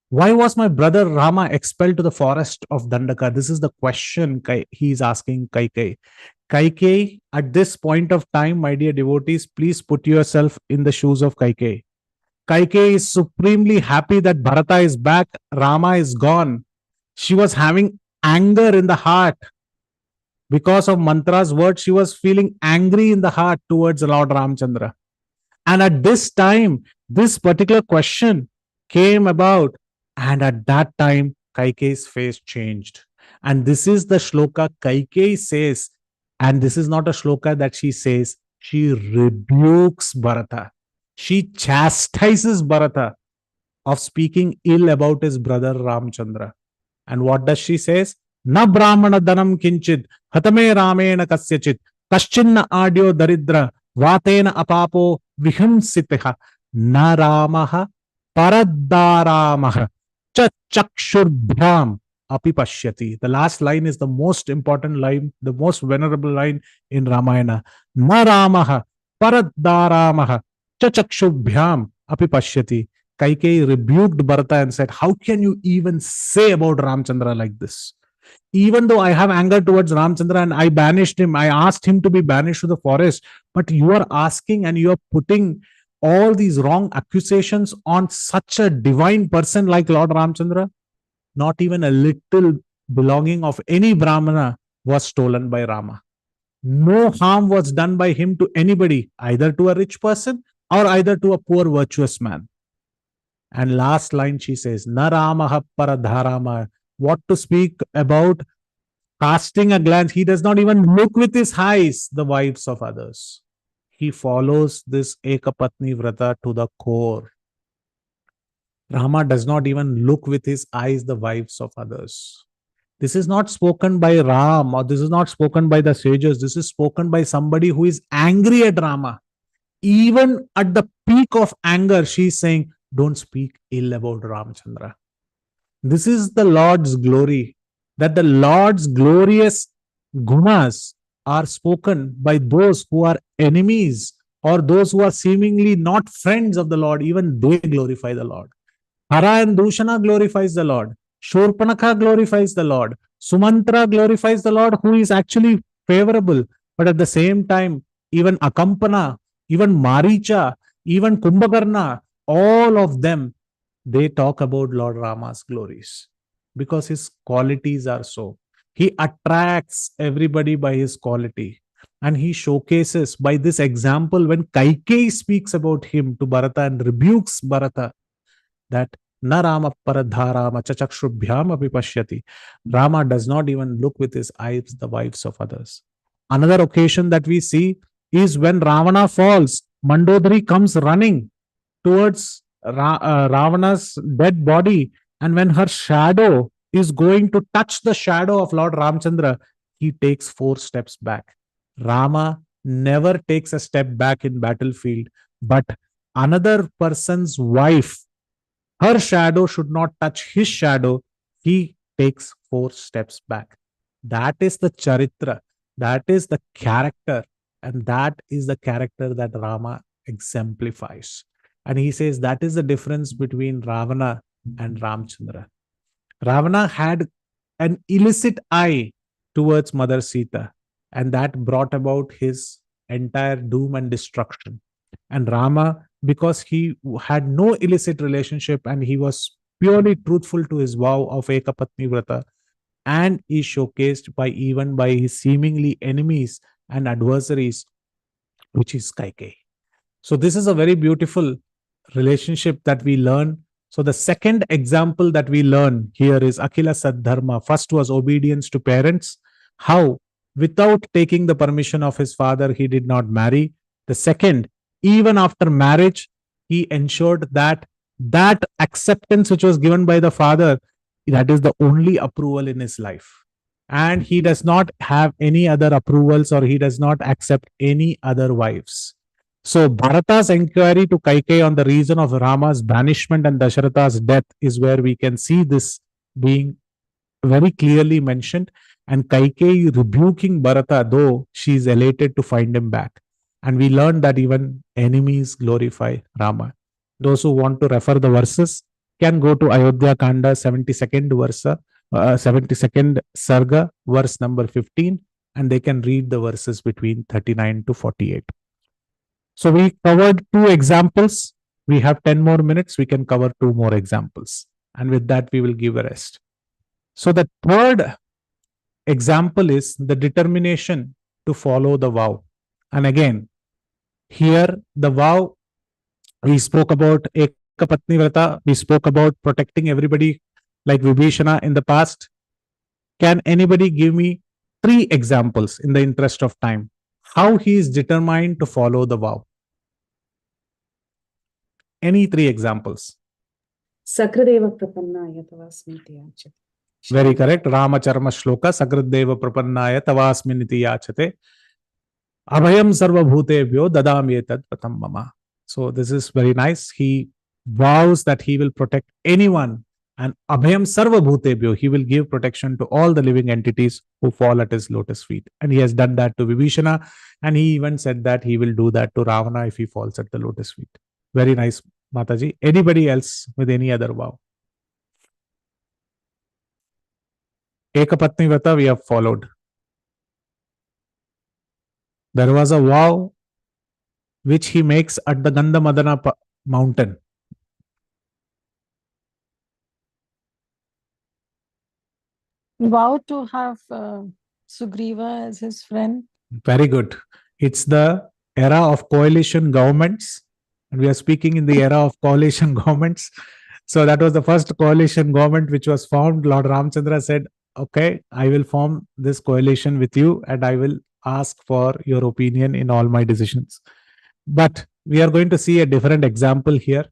Why was my brother Rama expelled to the forest of Dandaka? This is the question he is asking Kaikai. Kaikai, at this point of time, my dear devotees, please put yourself in the shoes of Kaikai. Kaikai is supremely happy that Bharata is back, Rama is gone. She was having anger in the heart. Because of Mantra's word, she was feeling angry in the heart towards Lord Ramchandra. And at this time, this particular question came about. And at that time, Kaikai's face changed. And this is the shloka Kaikai says. And this is not a shloka that she says. She rebukes Bharata. She chastises Bharata of speaking ill about his brother Ramchandra. And what does she say? Na brahmana dhanam kinchid hatame ramena kasyachit kaschinna adyo daridra vatena apapo vihimsiteha na ramaha paraddaramaha cha chakshurбhram api pashyati. The last line is the most important line, the most venerable line in Ramayana. Na ramaha paraddaramaha cha chakshurбhram api pashyati. Kaikai rebuked Bharata and said, how can you even say about Ramchandra like this? Even though I have anger towards Ramchandra and I banished him, I asked him to be banished to the forest, but you are asking and you are putting all these wrong accusations on such a divine person like Lord Ramchandra. Not even a little belonging of any Brahmana was stolen by Rama. No harm was done by him to anybody, either to a rich person or either to a poor virtuous man. And last line she says, Na ramaha paradharama. What to speak about casting a glance? He does not even look with his eyes the wives of others. He follows this Ekapatni Vrata to the core. Rama does not even look with his eyes the wives of others. This is not spoken by Ram, or this is not spoken by the sages. This is spoken by somebody who is angry at Rama. Even at the peak of anger, she is saying, don't speak ill about Ramchandra. This is the Lord's glory, that the Lord's glorious gunas are spoken by those who are enemies or those who are seemingly not friends of the Lord. Even they glorify the Lord. Hara and Dushana glorifies the Lord. Shurpanakha glorifies the Lord. Sumantra glorifies the Lord, who is actually favorable. But at the same time, even Akampana, even Maricha, even Kumbhakarna, all of them, they talk about Lord Rama's glories because his qualities are so. He attracts everybody by his quality. And he showcases by this example when Kaikeyi speaks about him to Bharata and rebukes Bharata that na Rama paradharama chachakshubhyam api pashyati. Rama does not even look with his eyes the wives of others. Another occasion that we see is when Ravana falls. Mandodari comes running towards Ravana's dead body, and when her shadow is going to touch the shadow of Lord Ramchandra, he takes 4 steps back. Rama never takes a step back in battlefield, but another person's wife, her shadow should not touch his shadow. He takes 4 steps back. That is the charitra. That is the character. And that is the character that Rama exemplifies. And he says that is the difference between Ravana and Ramchandra. Ravana had an illicit eye towards Mother Sita, and that brought about his entire doom and destruction. And Rama, because he had no illicit relationship and he was purely truthful to his vow of Ekapatni Vrata, and is showcased by even by his seemingly enemies and adversaries, which is Kaikeyi. So this is a very beautiful relationship that we learn. So the second example that we learn here is Akhila Sadharma. First was obedience to parents. How, without taking the permission of his father, he did not marry. The second, even after marriage, he ensured that that acceptance which was given by the father, that is the only approval in his life. And he does not have any other approvals, or he does not accept any other wives. So Bharata's inquiry to Kaikeyi on the reason of Rama's banishment and Dasharatha's death is where we can see this being very clearly mentioned, and Kaikeyi rebuking Bharata, though she is elated to find him back. And we learn that even enemies glorify Rama. Those who want to refer the verses can go to Ayodhya Kanda 72nd verse, 72nd Sarga, verse number 15, and they can read the verses between 39 to 48. So we covered 2 examples. We have 10 more minutes. We can cover 2 more examples. And with that, we will give a rest. So the third example is the determination to follow the vow. And again, here the vow, we spoke about Ekapatni Vrata. We spoke about protecting everybody like Vibhishana in the past. Can anybody give me 3 examples in the interest of time? How he is determined to follow the vow? Any 3 examples? Sakradeva Prapannaya Tavasmiti Yachate. Very correct. Ramacharma Shloka Sakradeva Prapannaya Tavasminiti Yachate. Abhayam Sarvabhutebhyo Dadami Etad Patam Mama. So this is very nice. He vows that he will protect anyone, and Abhayam Sarvabhutebhyo, he will give protection to all the living entities who fall at his lotus feet. And he has done that to Vibhishana, and he even said that he will do that to Ravana if he falls at the lotus feet. Very nice, Mataji. Anybody else with any other vow? Ekapatni Vrata we have followed. There was a vow which he makes at the Gandhamadana mountain. Vow to have Sugriva as his friend. Very good. It's the era of coalition governments, and we are speaking in the era of coalition governments. So that was the first coalition government which was formed. Lord Ramchandra said, okay, I will form this coalition with you, and I will ask for your opinion in all my decisions. But we are going to see a different example here,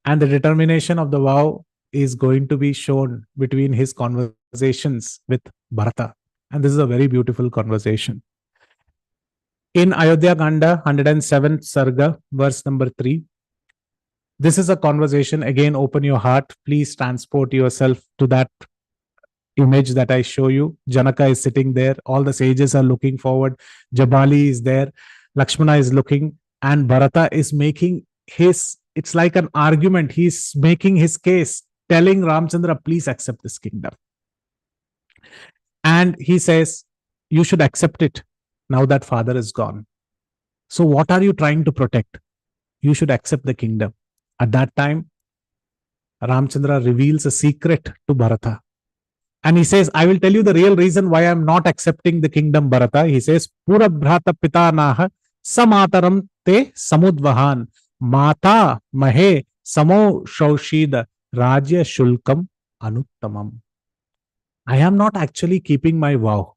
and the determination of the vow is going to be shown between his conversations with Bharata. And this is a very beautiful conversation. In Ayodhya Kanda 107 Sarga, verse number 3, this is a conversation. Again, open your heart. Please transport yourself to that image that I show you. Janaka is sitting there. All the sages are looking forward. Jabali is there. Lakshmana is looking. And Bharata is making his it's like an argument. He's making his case, telling Ramchandra, please accept this kingdom. And he says, you should accept it now that father is gone. So what are you trying to protect? You should accept the kingdom. At that time, Ramchandra reveals a secret to Bharata. And he says, I will tell you the real reason why I'm not accepting the kingdom, Bharata. He says, Pura Bhrata Pitanaha Samataram Te Samudvahan Mata Mahe Samo Shaushida Rajya Shulkam Anuttamam. I am not actually keeping my vow.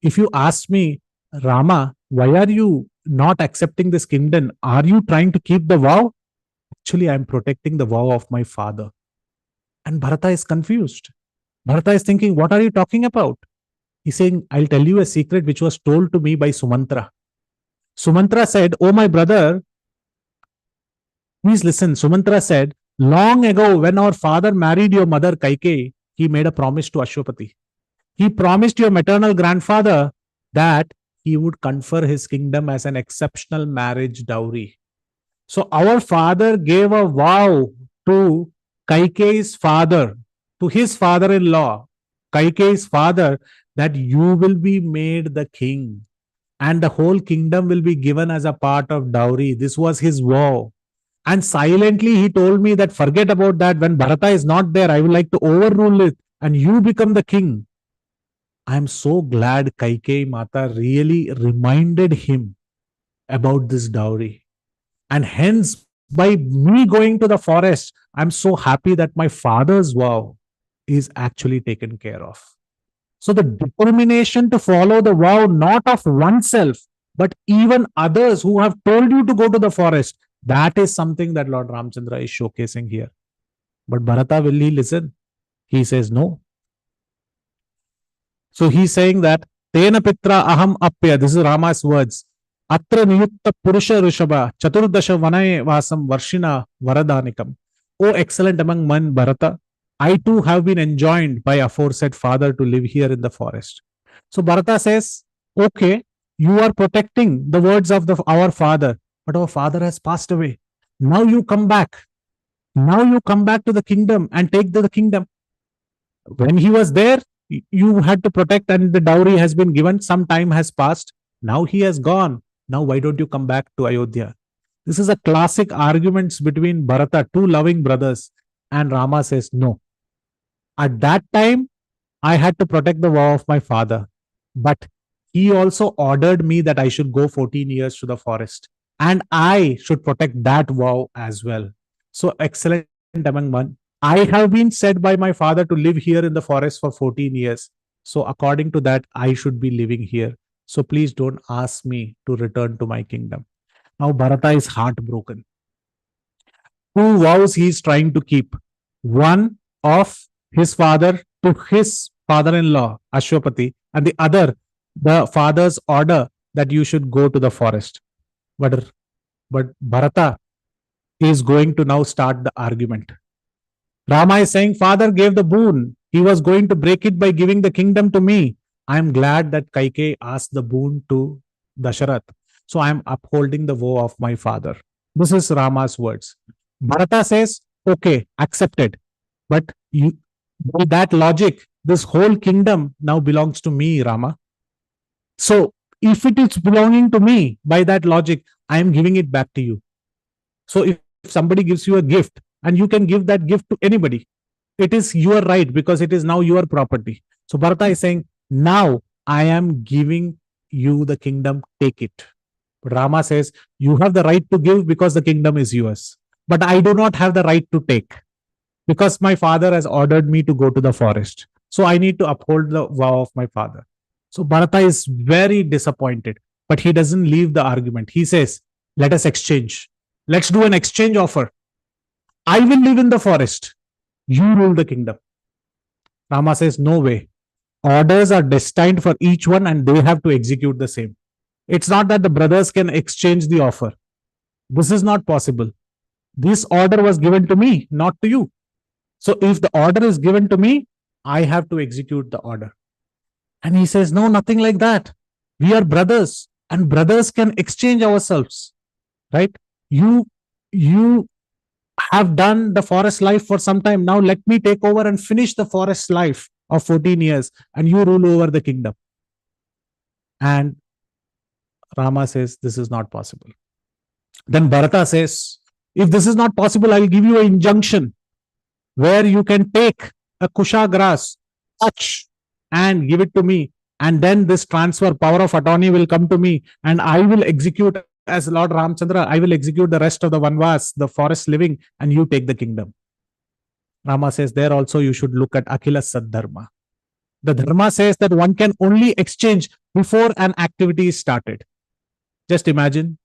If you ask me, Rama, why are you not accepting this kingdom? Are you trying to keep the vow? Actually, I am protecting the vow of my father. And Bharata is confused. Bharata is thinking, what are you talking about? He's saying, I'll tell you a secret which was told to me by Sumantra. Sumantra said, oh my brother, please listen. Sumantra said, long ago when our father married your mother Kaikeyi, he made a promise to Ashwapati. He promised your maternal grandfather that he would confer his kingdom as an exceptional marriage dowry. So our father gave a vow to Kaikeyi's father, to his father-in-law, Kaikeyi's father, that you will be made the king and the whole kingdom will be given as a part of dowry. This was his vow. And silently he told me that forget about that. When Bharata is not there, I would like to overrule it and you become the king. I am so glad Kaikeyi Mata really reminded him about this dowry. And hence, by me going to the forest, I'm so happy that my father's vow is actually taken care of. So the determination to follow the vow, not of oneself, but even others who have told you to go to the forest, that is something that Lord Ramchandra is showcasing here. But Bharata, will he listen? He says no. So he's saying that, Tena Pitra Aham Apya, this is Rama's words. Atra Niyutta Purusha Rishabha, Chaturdasha Vanaye Vasam Varshina Varadanikam. O excellent among men, Bharata, I too have been enjoined by aforesaid father to live here in the forest. So Bharata says, okay, you are protecting the words of our father, but our father has passed away. Now you come back. Now you come back to the kingdom and take the kingdom. When he was there, you had to protect and the dowry has been given. Some time has passed. Now he has gone. Now why don't you come back to Ayodhya? This is a classic arguments between Bharata, two loving brothers. And Rama says, no. At that time, I had to protect the vow of my father. But he also ordered me that I should go 14 years to the forest. And I should protect that vow as well. So excellent among men. I have been said by my father to live here in the forest for 14 years. So according to that, I should be living here. So please don't ask me to return to my kingdom. Now Bharata is heartbroken. Two vows he is trying to keep. One of his father to his father-in-law, Ashwapati, and the other, the father's order that you should go to the forest. But Bharata is going to now start the argument. Rama is saying, father gave the boon. He was going to break it by giving the kingdom to me. I am glad that Kaikeyi asked the boon to Dasharath. So I am upholding the vow of my father. This is Rama's words. Bharata says, okay, accepted. But by that logic, this whole kingdom now belongs to me, Rama. So if it is belonging to me, by that logic, I am giving it back to you. So if somebody gives you a gift and you can give that gift to anybody, it is your right because it is now your property. So Bharata is saying, now I am giving you the kingdom, take it. But Rama says, you have the right to give because the kingdom is yours. But I do not have the right to take because my father has ordered me to go to the forest. So I need to uphold the vow of my father. So Bharata is very disappointed, but he doesn't leave the argument. He says, let us exchange. Let's do an exchange offer. I will live in the forest. You rule the kingdom. Rama says, no way. Orders are destined for each one and they have to execute the same. It's not that the brothers can exchange the offer. This is not possible. This order was given to me, not to you. So if the order is given to me, I have to execute the order. And he says, no, nothing like that. We are brothers and brothers can exchange ourselves, right? You have done the forest life for some time. Now let me take over and finish the forest life of 14 years and you rule over the kingdom. And Rama says, this is not possible. Then Bharata says, if this is not possible, I'll give you an injunction where you can take a kusha grass, touch, and give it to me. And then this transfer power of attorney will come to me, and I will execute as Lord Ramchandra. I will execute the rest of the Vanvas, the forest living, and you take the kingdom. Rama says, there also you should look at Akhila Saddharma. The Dharma says that one can only exchange before an activity is started. Just imagine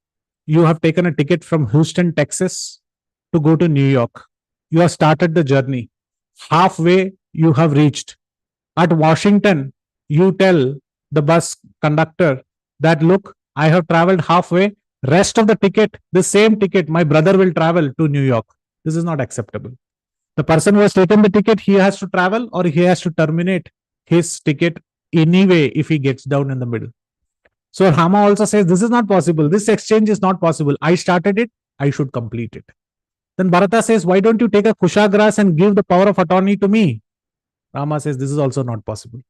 you have taken a ticket from Houston, Texas to go to New York. You have started the journey. Halfway, you have reached. At Washington, you tell the bus conductor that, look, I have traveled halfway. Rest of the ticket, the same ticket, my brother will travel to New York. This is not acceptable. The person who has taken the ticket, he has to travel or he has to terminate his ticket anyway if he gets down in the middle. So Rama also says, this is not possible. This exchange is not possible. I started it. I should complete it. Then Bharata says, why don't you take a kusha grass and give the power of attorney to me? Rama says, this is also not possible.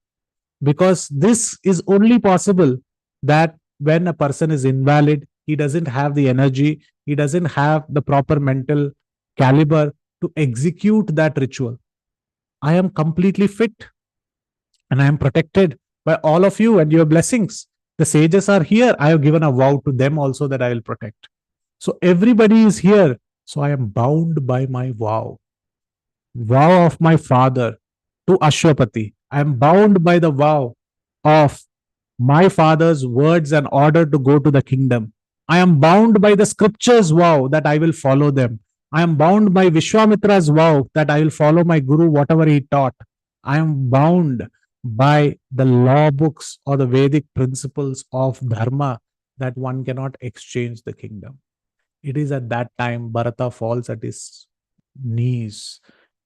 Because this is only possible that when a person is invalid, he doesn't have the energy, he doesn't have the proper mental caliber to execute that ritual. I am completely fit and I am protected by all of you and your blessings. The sages are here. I have given a vow to them also that I will protect. So everybody is here. So I am bound by my vow of my father to Ashwapati. I am bound by the vow of my father's words and order to go to the kingdom. I am bound by the scriptures vow that I will follow them. I am bound by Vishwamitra's vow that I will follow my guru, whatever he taught. I am bound by the law books or the Vedic principles of dharma that one cannot exchange the kingdom. It is at that time Bharata falls at his knees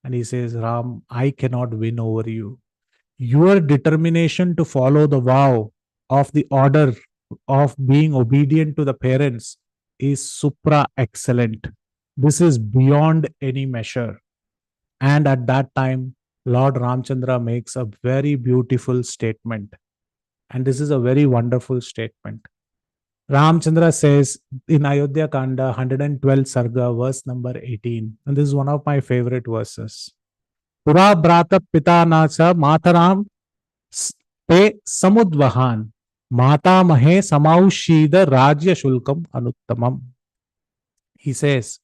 and he says, Ram, I cannot win over you. Your determination to follow the vow of the order of being obedient to the parents is supra excellent. This is beyond any measure. And at that time, Lord Ramchandra makes a very beautiful statement. And this is a very wonderful statement. Ramchandra says in Ayodhya Kanda 112 Sarga, verse number 18, and this is one of my favorite verses. Pura brata pitanacha mataram te samudvahan mata mahe samaushida rajya shulkam anuttamam. He says,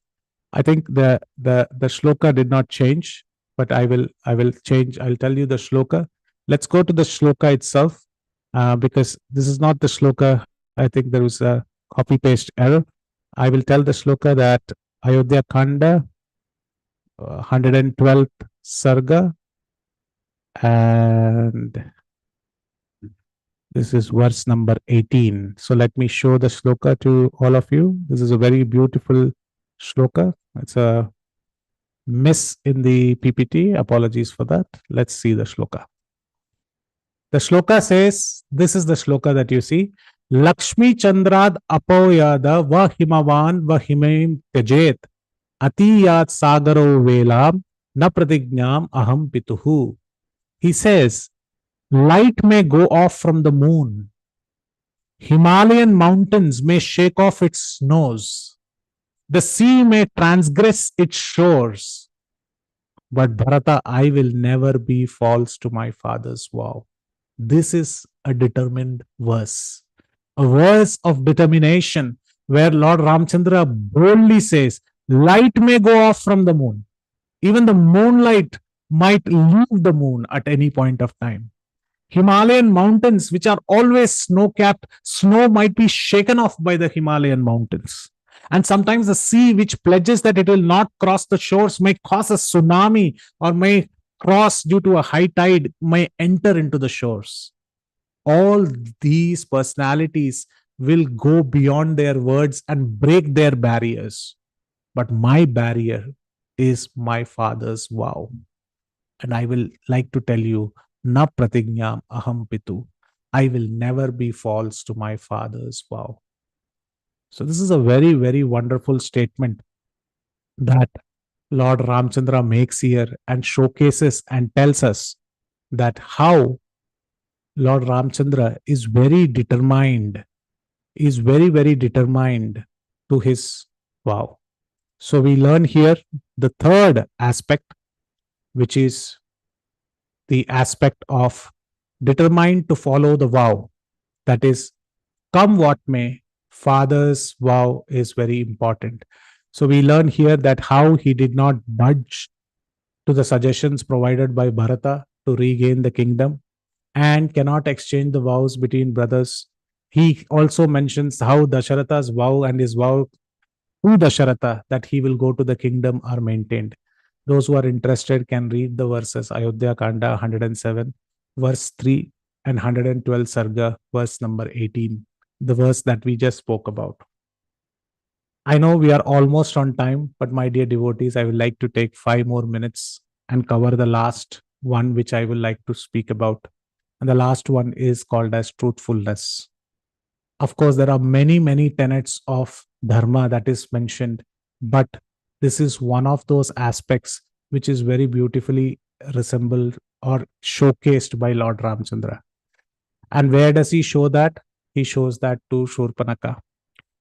I think the shloka did not change, but I will change. I'll tell you the shloka. Let's go to the shloka itself, because this is not the shloka. I think there was a copy paste error. I will tell the shloka that Ayodhya Kanda 112th Sarga, and this is verse number 18. So let me show the shloka to all of you. This is a very beautiful shloka. It's a miss in the PPT. Apologies for that. Let's see the shloka. The shloka says, this is the shloka that you see. Lakshmi Chandrad apoyada va himavan va himim tejet atiyat sagaro velam na pratignyam aham pituhu. He says, light may go off from the moon. Himalayan mountains may shake off its snows. The sea may transgress its shores. But Bharata, I will never be false to my father's vow. This is a determined verse. A verse of determination where Lord Ramchandra boldly says, light may go off from the moon. Even the moonlight might leave the moon at any point of time. Himalayan mountains, which are always snow-capped, snow might be shaken off by the Himalayan mountains. And sometimes the sea, which pledges that it will not cross the shores, may cause a tsunami or may cross due to a high tide, may enter into the shores. All these personalities will go beyond their words and break their barriers. But my barrier is my father's vow. And I will like to tell you, na pratignyam aham pitu. I will never be false to my father's vow. So this is a very, very wonderful statement that Lord Ramchandra makes here and showcases and tells us that how Lord Ramchandra is very determined, is very, very determined to his vow. So we learn here the third aspect, which is the aspect of determined to follow the vow. That is, come what may, father's vow is very important. So we learn here that how he did not budge to the suggestions provided by Bharata to regain the kingdom and cannot exchange the vows between brothers. He also mentions how Dasharatha's vow and his vow to Dasharatha that he will go to the kingdom are maintained. Those who are interested can read the verses Ayodhya Kanda 107, verse 3, and 112 Sarga, verse number 18, the verse that we just spoke about. I know we are almost on time, but my dear devotees, I would like to take 5 more minutes and cover the last one, which I would like to speak about. And the last one is called as truthfulness. Of course, there are many, many tenets of dharma that is mentioned, but this is one of those aspects which is very beautifully resembled or showcased by Lord Ramchandra. And where does he show that? He shows that to Shurpanaka.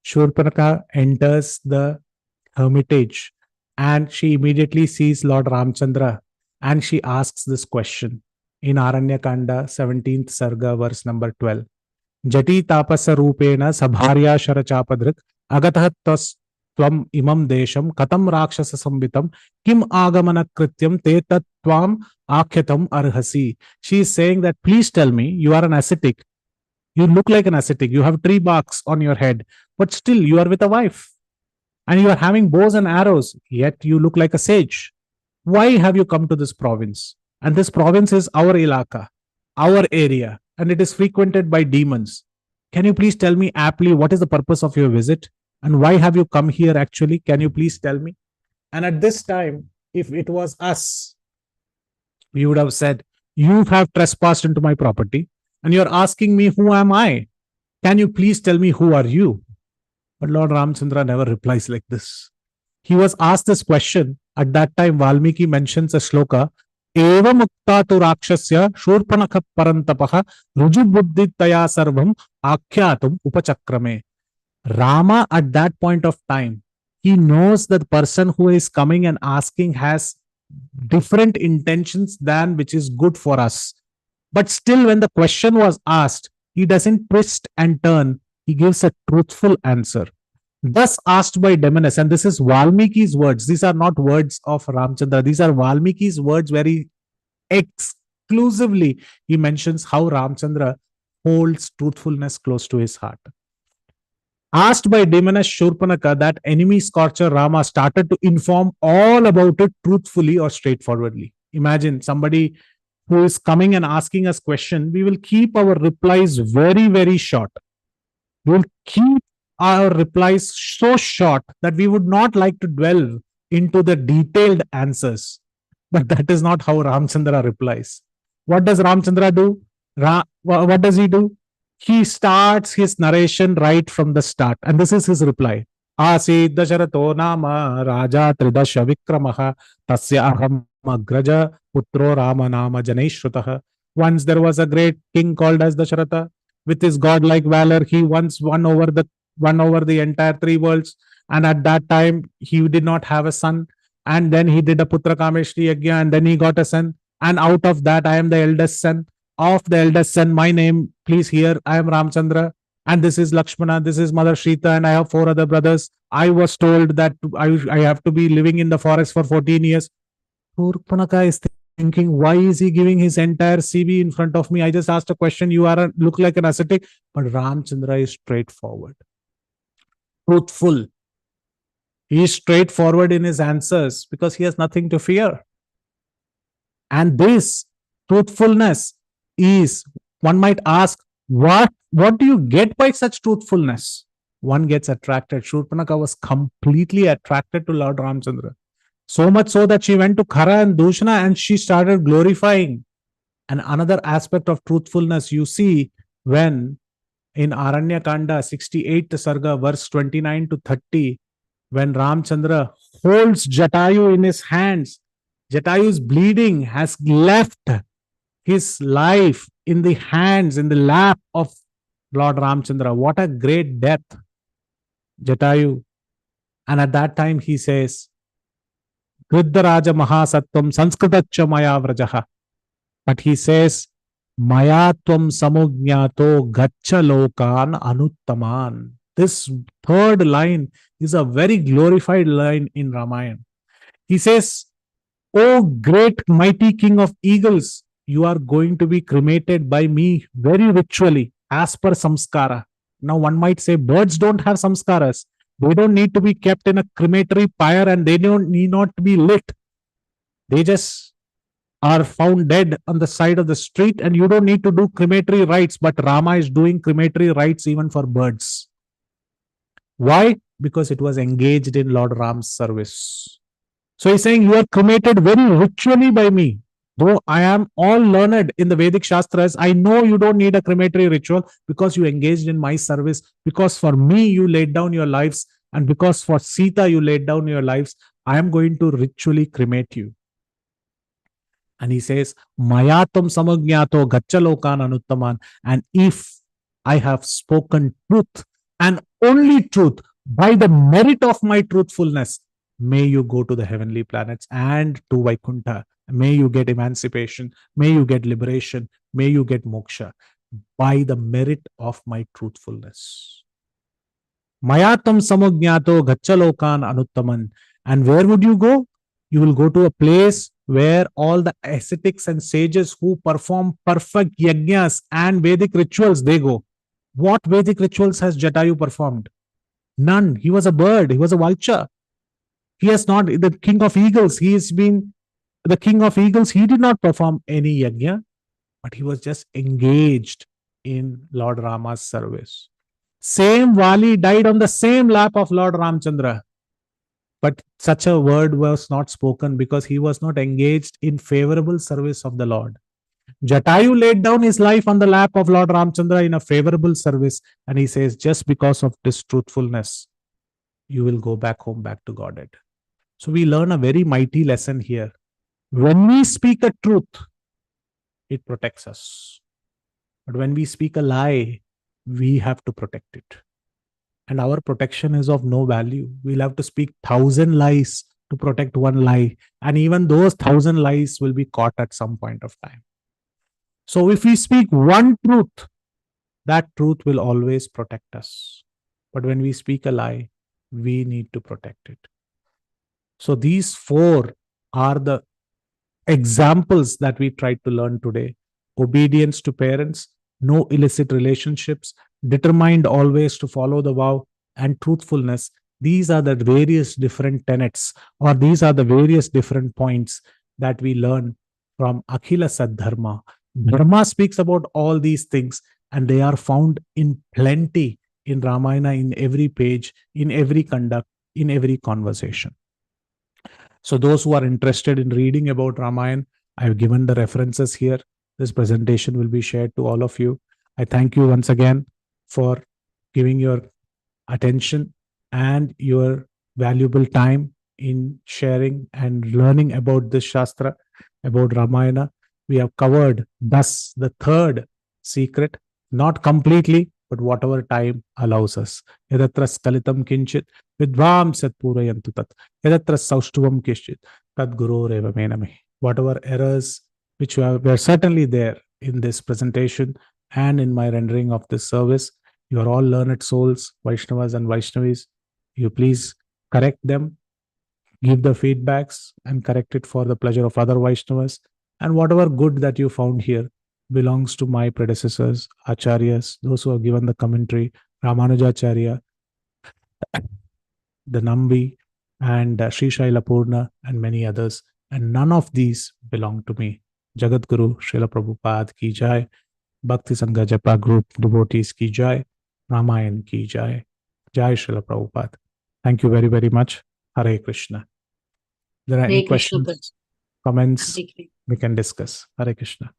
Shurpanaka enters the hermitage and she immediately sees Lord Ramchandra and she asks this question in Aranyakanda 17th Sarga, verse number 12. Jati tapasa rupena sabharya sharachapadrik agatah tas tvam imam desham katam rakshasa sambitam kim agamana krityam te tat tvam akhyatam arhasi. She is saying that please tell me, you are an ascetic. You look like an ascetic. You have tree barks on your head, but still you are with a wife and you are having bows and arrows, yet you look like a sage. Why have you come to this province? And this province is our ilaka, our area, and it is frequented by demons. Can you please tell me aptly what is the purpose of your visit and why have you come here actually? Can you please tell me? And at this time, if it was us, we would have said, you have trespassed into my property and you're asking me, who am I? Can you please tell me who are you? But Lord Ramchandra never replies like this. He was asked this question. At that time, Valmiki mentions a shloka, Eva mukta tu rakshasya shurpanakha parantapaha rujubuddhitaya sarvam akhyatum upachakrame. Rama, at that point of time, he knows that the person who is coming and asking has different intentions than which is good for us. But still, when the question was asked, he doesn't twist and turn. He gives a truthful answer. Thus asked by Demonis, and this is Valmiki's words. These are not words of Ramchandra. These are Valmiki's words where he exclusively he mentions how Ramchandra holds truthfulness close to his heart. Asked by Demonis Shurpanaka, that enemy scorcher Rama started to inform all about it truthfully or straightforwardly. Imagine somebody who is coming and asking us question. We will keep our replies very, very short. We will keep our replies so short that we would not like to dwell into the detailed answers. But that is not how Ramchandra replies. What does Ramchandra do? What does he do? He starts his narration right from the start. And this is his reply. Asid Dasharato nama Raja Tridasha Vikramaha Tasya Aham Agraja Putro Rama Nama Janeshhrutaha. Once there was a great king called as Dasharatha. With his godlike valor, he once won over the entire three worlds. And at that time, he did not have a son. And then he did a Putra Kameshri Yagya, and then he got a son. And out of that, I am the eldest son. Of the eldest son, my name, please hear, I am Ramchandra. And this is Lakshmana, this is Mother Sita, and I have 4 other brothers. I was told that I have to be living in the forest for 14 years. Purpanaka is thinking, why is he giving his entire CV in front of me? I just asked a question. You look like an ascetic, but Ramchandra is straightforward, truthful. He is straightforward in his answers because he has nothing to fear. And this truthfulness is, one might ask, what do you get by such truthfulness? One gets attracted. Shurpanaka was completely attracted to Lord Ramchandra. So much so that she went to Khara and Dushna and she started glorifying. And another aspect of truthfulness you see when in Aranyakanda 68 Sarga, verse 29 to 30, when Ramchandra holds Jatayu in his hands. Jatayu's bleeding has left his life in the hands, in the lap of Lord Ramchandra. What a great death, Jatayu. And at that time he says, Griddharaja Mahasatvam Sanskritaccha Maya Vrajaha. But he says, Maya Tvam Samugnato Gaccha Lokan Anuttaman. This third line is a very glorified line in Ramayana. He says, O great mighty king of eagles, you are going to be cremated by me very ritually as per samskara. Now one might say birds don't have samskaras. They don't need to be kept in a crematory pyre and they don't need not to be lit. They just are found dead on the side of the street and you don't need to do crematory rites. But Rama is doing crematory rites even for birds. Why? Because it was engaged in Lord Ram's service. So he's saying, you are cremated very ritually by me. Though I am all learned in the Vedic Shastras, I know you don't need a crematory ritual because you engaged in my service. Because for me, you laid down your lives. And because for Sita, you laid down your lives, I am going to ritually cremate you. And he says, Mayatam samagnato gachalokan anuttaman. And if I have spoken truth and only truth by the merit of my truthfulness, may you go to the heavenly planets and to Vaikuntha. May you get emancipation. May you get liberation. May you get moksha by the merit of my truthfulness. Mayatam samagnato gachalokan anuttaman. And where would you go? You will go to a place where all the ascetics and sages who perform perfect yajnas and Vedic rituals, they go. What Vedic rituals has Jatayu performed? None. He was a bird. He was a vulture. He has not, the king of eagles, he has been the king of eagles. He did not perform any yajna, but he was just engaged in Lord Rama's service. Same Vali died on the same lap of Lord Ramchandra. But such a word was not spoken because he was not engaged in favorable service of the Lord. Jatayu laid down his life on the lap of Lord Ramchandra in a favorable service. And he says, just because of this truthfulness, you will go back home, back to Godhead. So we learn a very mighty lesson here. When we speak a truth, it protects us. But when we speak a lie, we have to protect it. And our protection is of no value. We'll have to speak 1,000 lies to protect one lie. And even those 1,000 lies will be caught at some point of time. So if we speak one truth, that truth will always protect us. But when we speak a lie, we need to protect it. So these four are the examples that we tried to learn today. Obedience to parents, no illicit relationships, determined always to follow the vow, and truthfulness. These are the various different tenets, or these are the various different points that we learn from Akhila Sadharma. Dharma speaks about all these things, and they are found in plenty in Ramayana, in every page, in every conduct, in every conversation. So those who are interested in reading about Ramayana, I've given the references here. This presentation will be shared to all of you. I thank you once again for giving your attention and your valuable time in sharing and learning about this Shastra, about Ramayana. We have covered thus the third secret, not completely, but whatever time allows us. Yadatra skalitam kinchit vidvam satpurayantu tat. Yadatra saushtuvam kishchit tad guru reva mename. Whatever errors which were certainly there in this presentation and in my rendering of this service, you are all learned souls, Vaishnavas and Vaishnavis. You please correct them, give the feedbacks, and correct it for the pleasure of other Vaishnavas. And whatever good that you found here belongs to my predecessors, Acharyas, those who have given the commentary, Ramanujacharya, the Nambi, and Sri Shaila Purna, and many others. And none of these belong to me. Jagat Guru, Srila Prabhupada ki jai, Bhakti Sangha Japa Group devotees ki jai, Ramayan ki jai, Jai Srila Prabhupada. Thank you very, very much. Hare Krishna. If there are any questions, comments, we can discuss. Hare Krishna.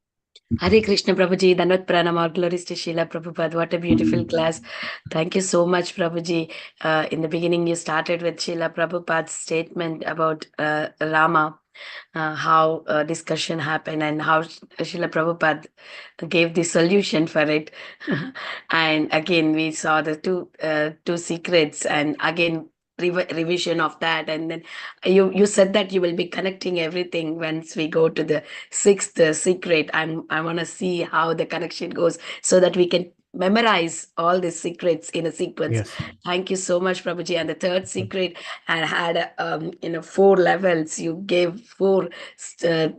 Hare Krishna Prabhuji, Danvat Pranam, all glories to Srila Prabhupada. What a beautiful class. Thank you so much, Prabhuji. In the beginning, you started with Srila Prabhupada's statement about Rama, how discussion happened and how Srila Prabhupada gave the solution for it. And again, we saw the two secrets, and again, revision of that. And then you said that you will be connecting everything once we go to the sixth secret. I want to see how the connection goes so that we can memorize all the secrets in a sequence. Yes. Thank you so much, Prabhuji. And the third secret, I had 4 levels. You gave 4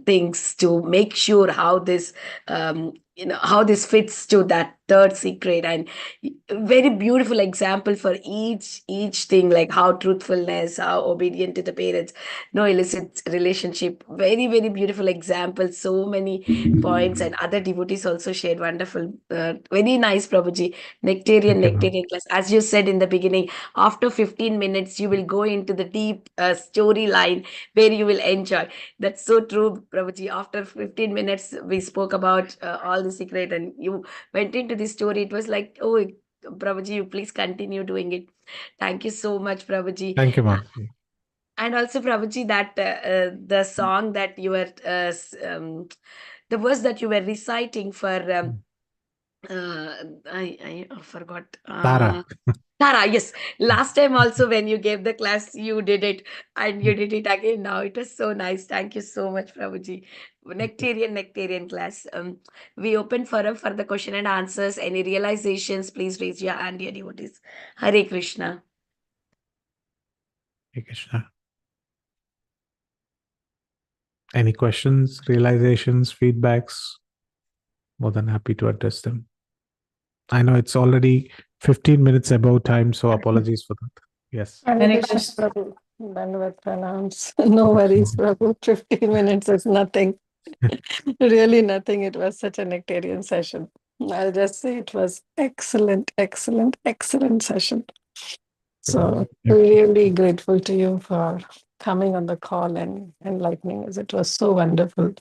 things to make sure how this how this fits to that third secret, and very beautiful example for each thing, like how truthfulness, how obedient to the parents, no illicit relationship. Very, very beautiful example. So many points, and other devotees also shared wonderful, very nice, Prabhuji. Nectarian, Thank you, ma'am. nectarian class. As you said in the beginning, after 15 minutes, you will go into the deep storyline where you will enjoy. That's so true, Prabhuji. After 15 minutes, we spoke about all the secret, and you went into the story. It was like, oh, Prabhuji, you please continue doing it. Thank you so much, Prabhuji. Thank you, ma'am. And also, Prabhuji, that the song that you were, the verse that you were reciting for, I forgot. Tara. Tara, yes. Last time also when you gave the class, you did it, and you did it again now. It was so nice. Thank you so much, Prabhuji. Nectarian class. We open forum for the question and answers. Any realizations, please raise your hand, dear devotees. Hare Krishna. Hare Krishna. Any questions, realizations, feedbacks? More than happy to address them. I know it's already 15 minutes above time, so apologies for that. Yes. Hare Krishna, Prabhu. Dandavat pranams. No worries, Prabhu. 15 minutes is nothing. Really nothing. It was such a nectarian session. I'll just say it was excellent, excellent, excellent session. So really grateful to you for coming on the call and enlightening us. It was so wonderful.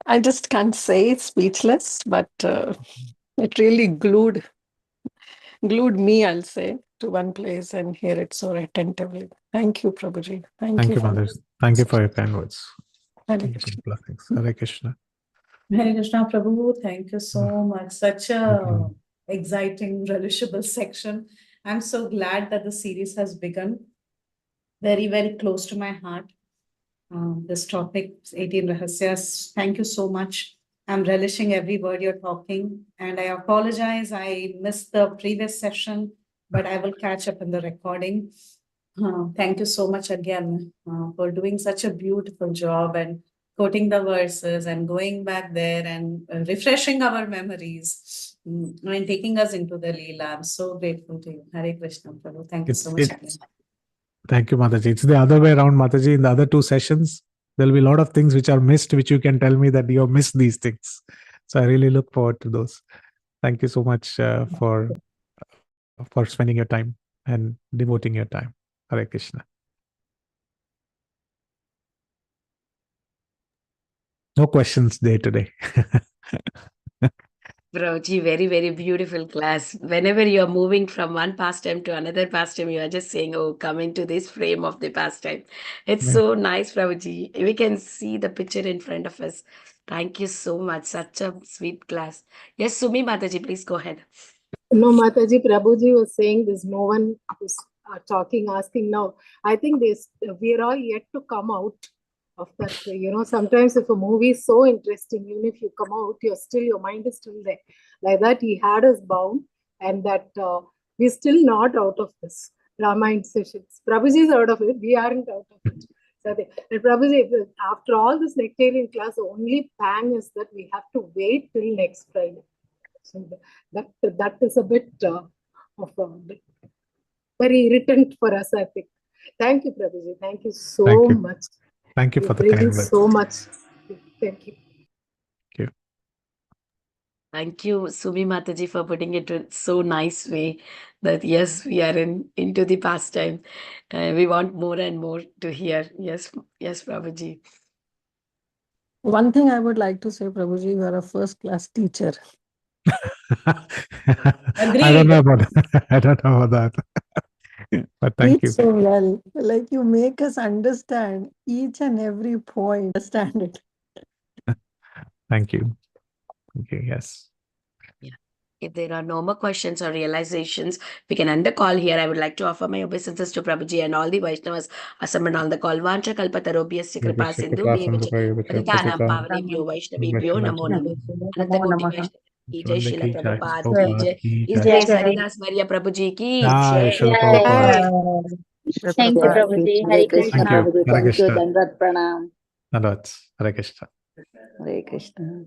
I just can't say it's speechless, but it really glued me, I'll say, to one place and hear it so attentively. Thank you, Prabhuji. Thank you, mothers. Thank you for your kind words. Hare Thank you for the blessings. Hare Krishna. Hare Krishna, Prabhu. Thank you so much. Such a exciting, relishable section. I'm so glad that the series has begun. Very, very close to my heart. This topic, 18 Rahasyas. Thank you so much. I'm relishing every word you're talking. And I apologize, I missed the previous session, but I will catch up in the recording. Thank you so much again for doing such a beautiful job and quoting the verses and going back there and refreshing our memories and taking us into the Leela. I'm so grateful to you. Hare Krishna, Prabhu. Thank you so much again. Thank you, Mataji. It's the other way around, Mataji. In the other 2 sessions, there'll be a lot of things which are missed, which you can tell me that you have missed these things. So I really look forward to those. Thank you so much for spending your time and devoting your time. Hare Krishna. No questions day today. Prabhuji, very, very beautiful class. Whenever you are moving from one pastime to another pastime, you are just saying, oh, come into this frame of the pastime. It's so nice, Prabhuji. We can see the picture in front of us. Thank you so much. Such a sweet class. Yes, Sumi Mataji, please go ahead. No, Mataji, Prabhuji was saying there's no one who's talking, asking now. I think we're all yet to come out of that. Sometimes if a movie is so interesting, even if you come out, your mind is still there. Like that, he had us bound, and that we're still not out of this Ramayana sessions. Prabhuji is out of it. We aren't out of it. So and Prabhuji, after all this nectarian class, the only pang is that we have to wait till next Friday. So that is a bit very irritant for us, I think. Thank you, Prabhuji. Thank you so much. Thank you for the kind words. So much. Thank you. Thank you. Thank you, Sumi Mataji, for putting it in so nice way that yes, we are into the pastime. We want more and more to hear. Yes, Prabhuji. One thing I would like to say, Prabhuji, you are a first class teacher. I don't know about that. I don't know about that. But thank Teach you. so well. Like you make us understand each and every point. Understand it. Thank you. Okay, yes. Yeah. If there are no more questions or realizations, we can end the call here. I would like to offer my obeisances to Prabhuji and all the Vaishnavas assembled on the call. Vancha kalpatarobhyasya kripa sindhu Paritanam pavanebhyo Vaishnavebhyo namo namah. Anantakoti Vaishnava ki jai, Srila Prabhupada ki jai. His Grace Haridas Varya Prabhuji ki Jai, jai. Srila Prabhupada. Thank you, Prabhuji. Hare Krishna. Thank you. Hare Thank you. Krishna. Dandavat pranam. Dandavat. Hare Krishna. Hare Krishna.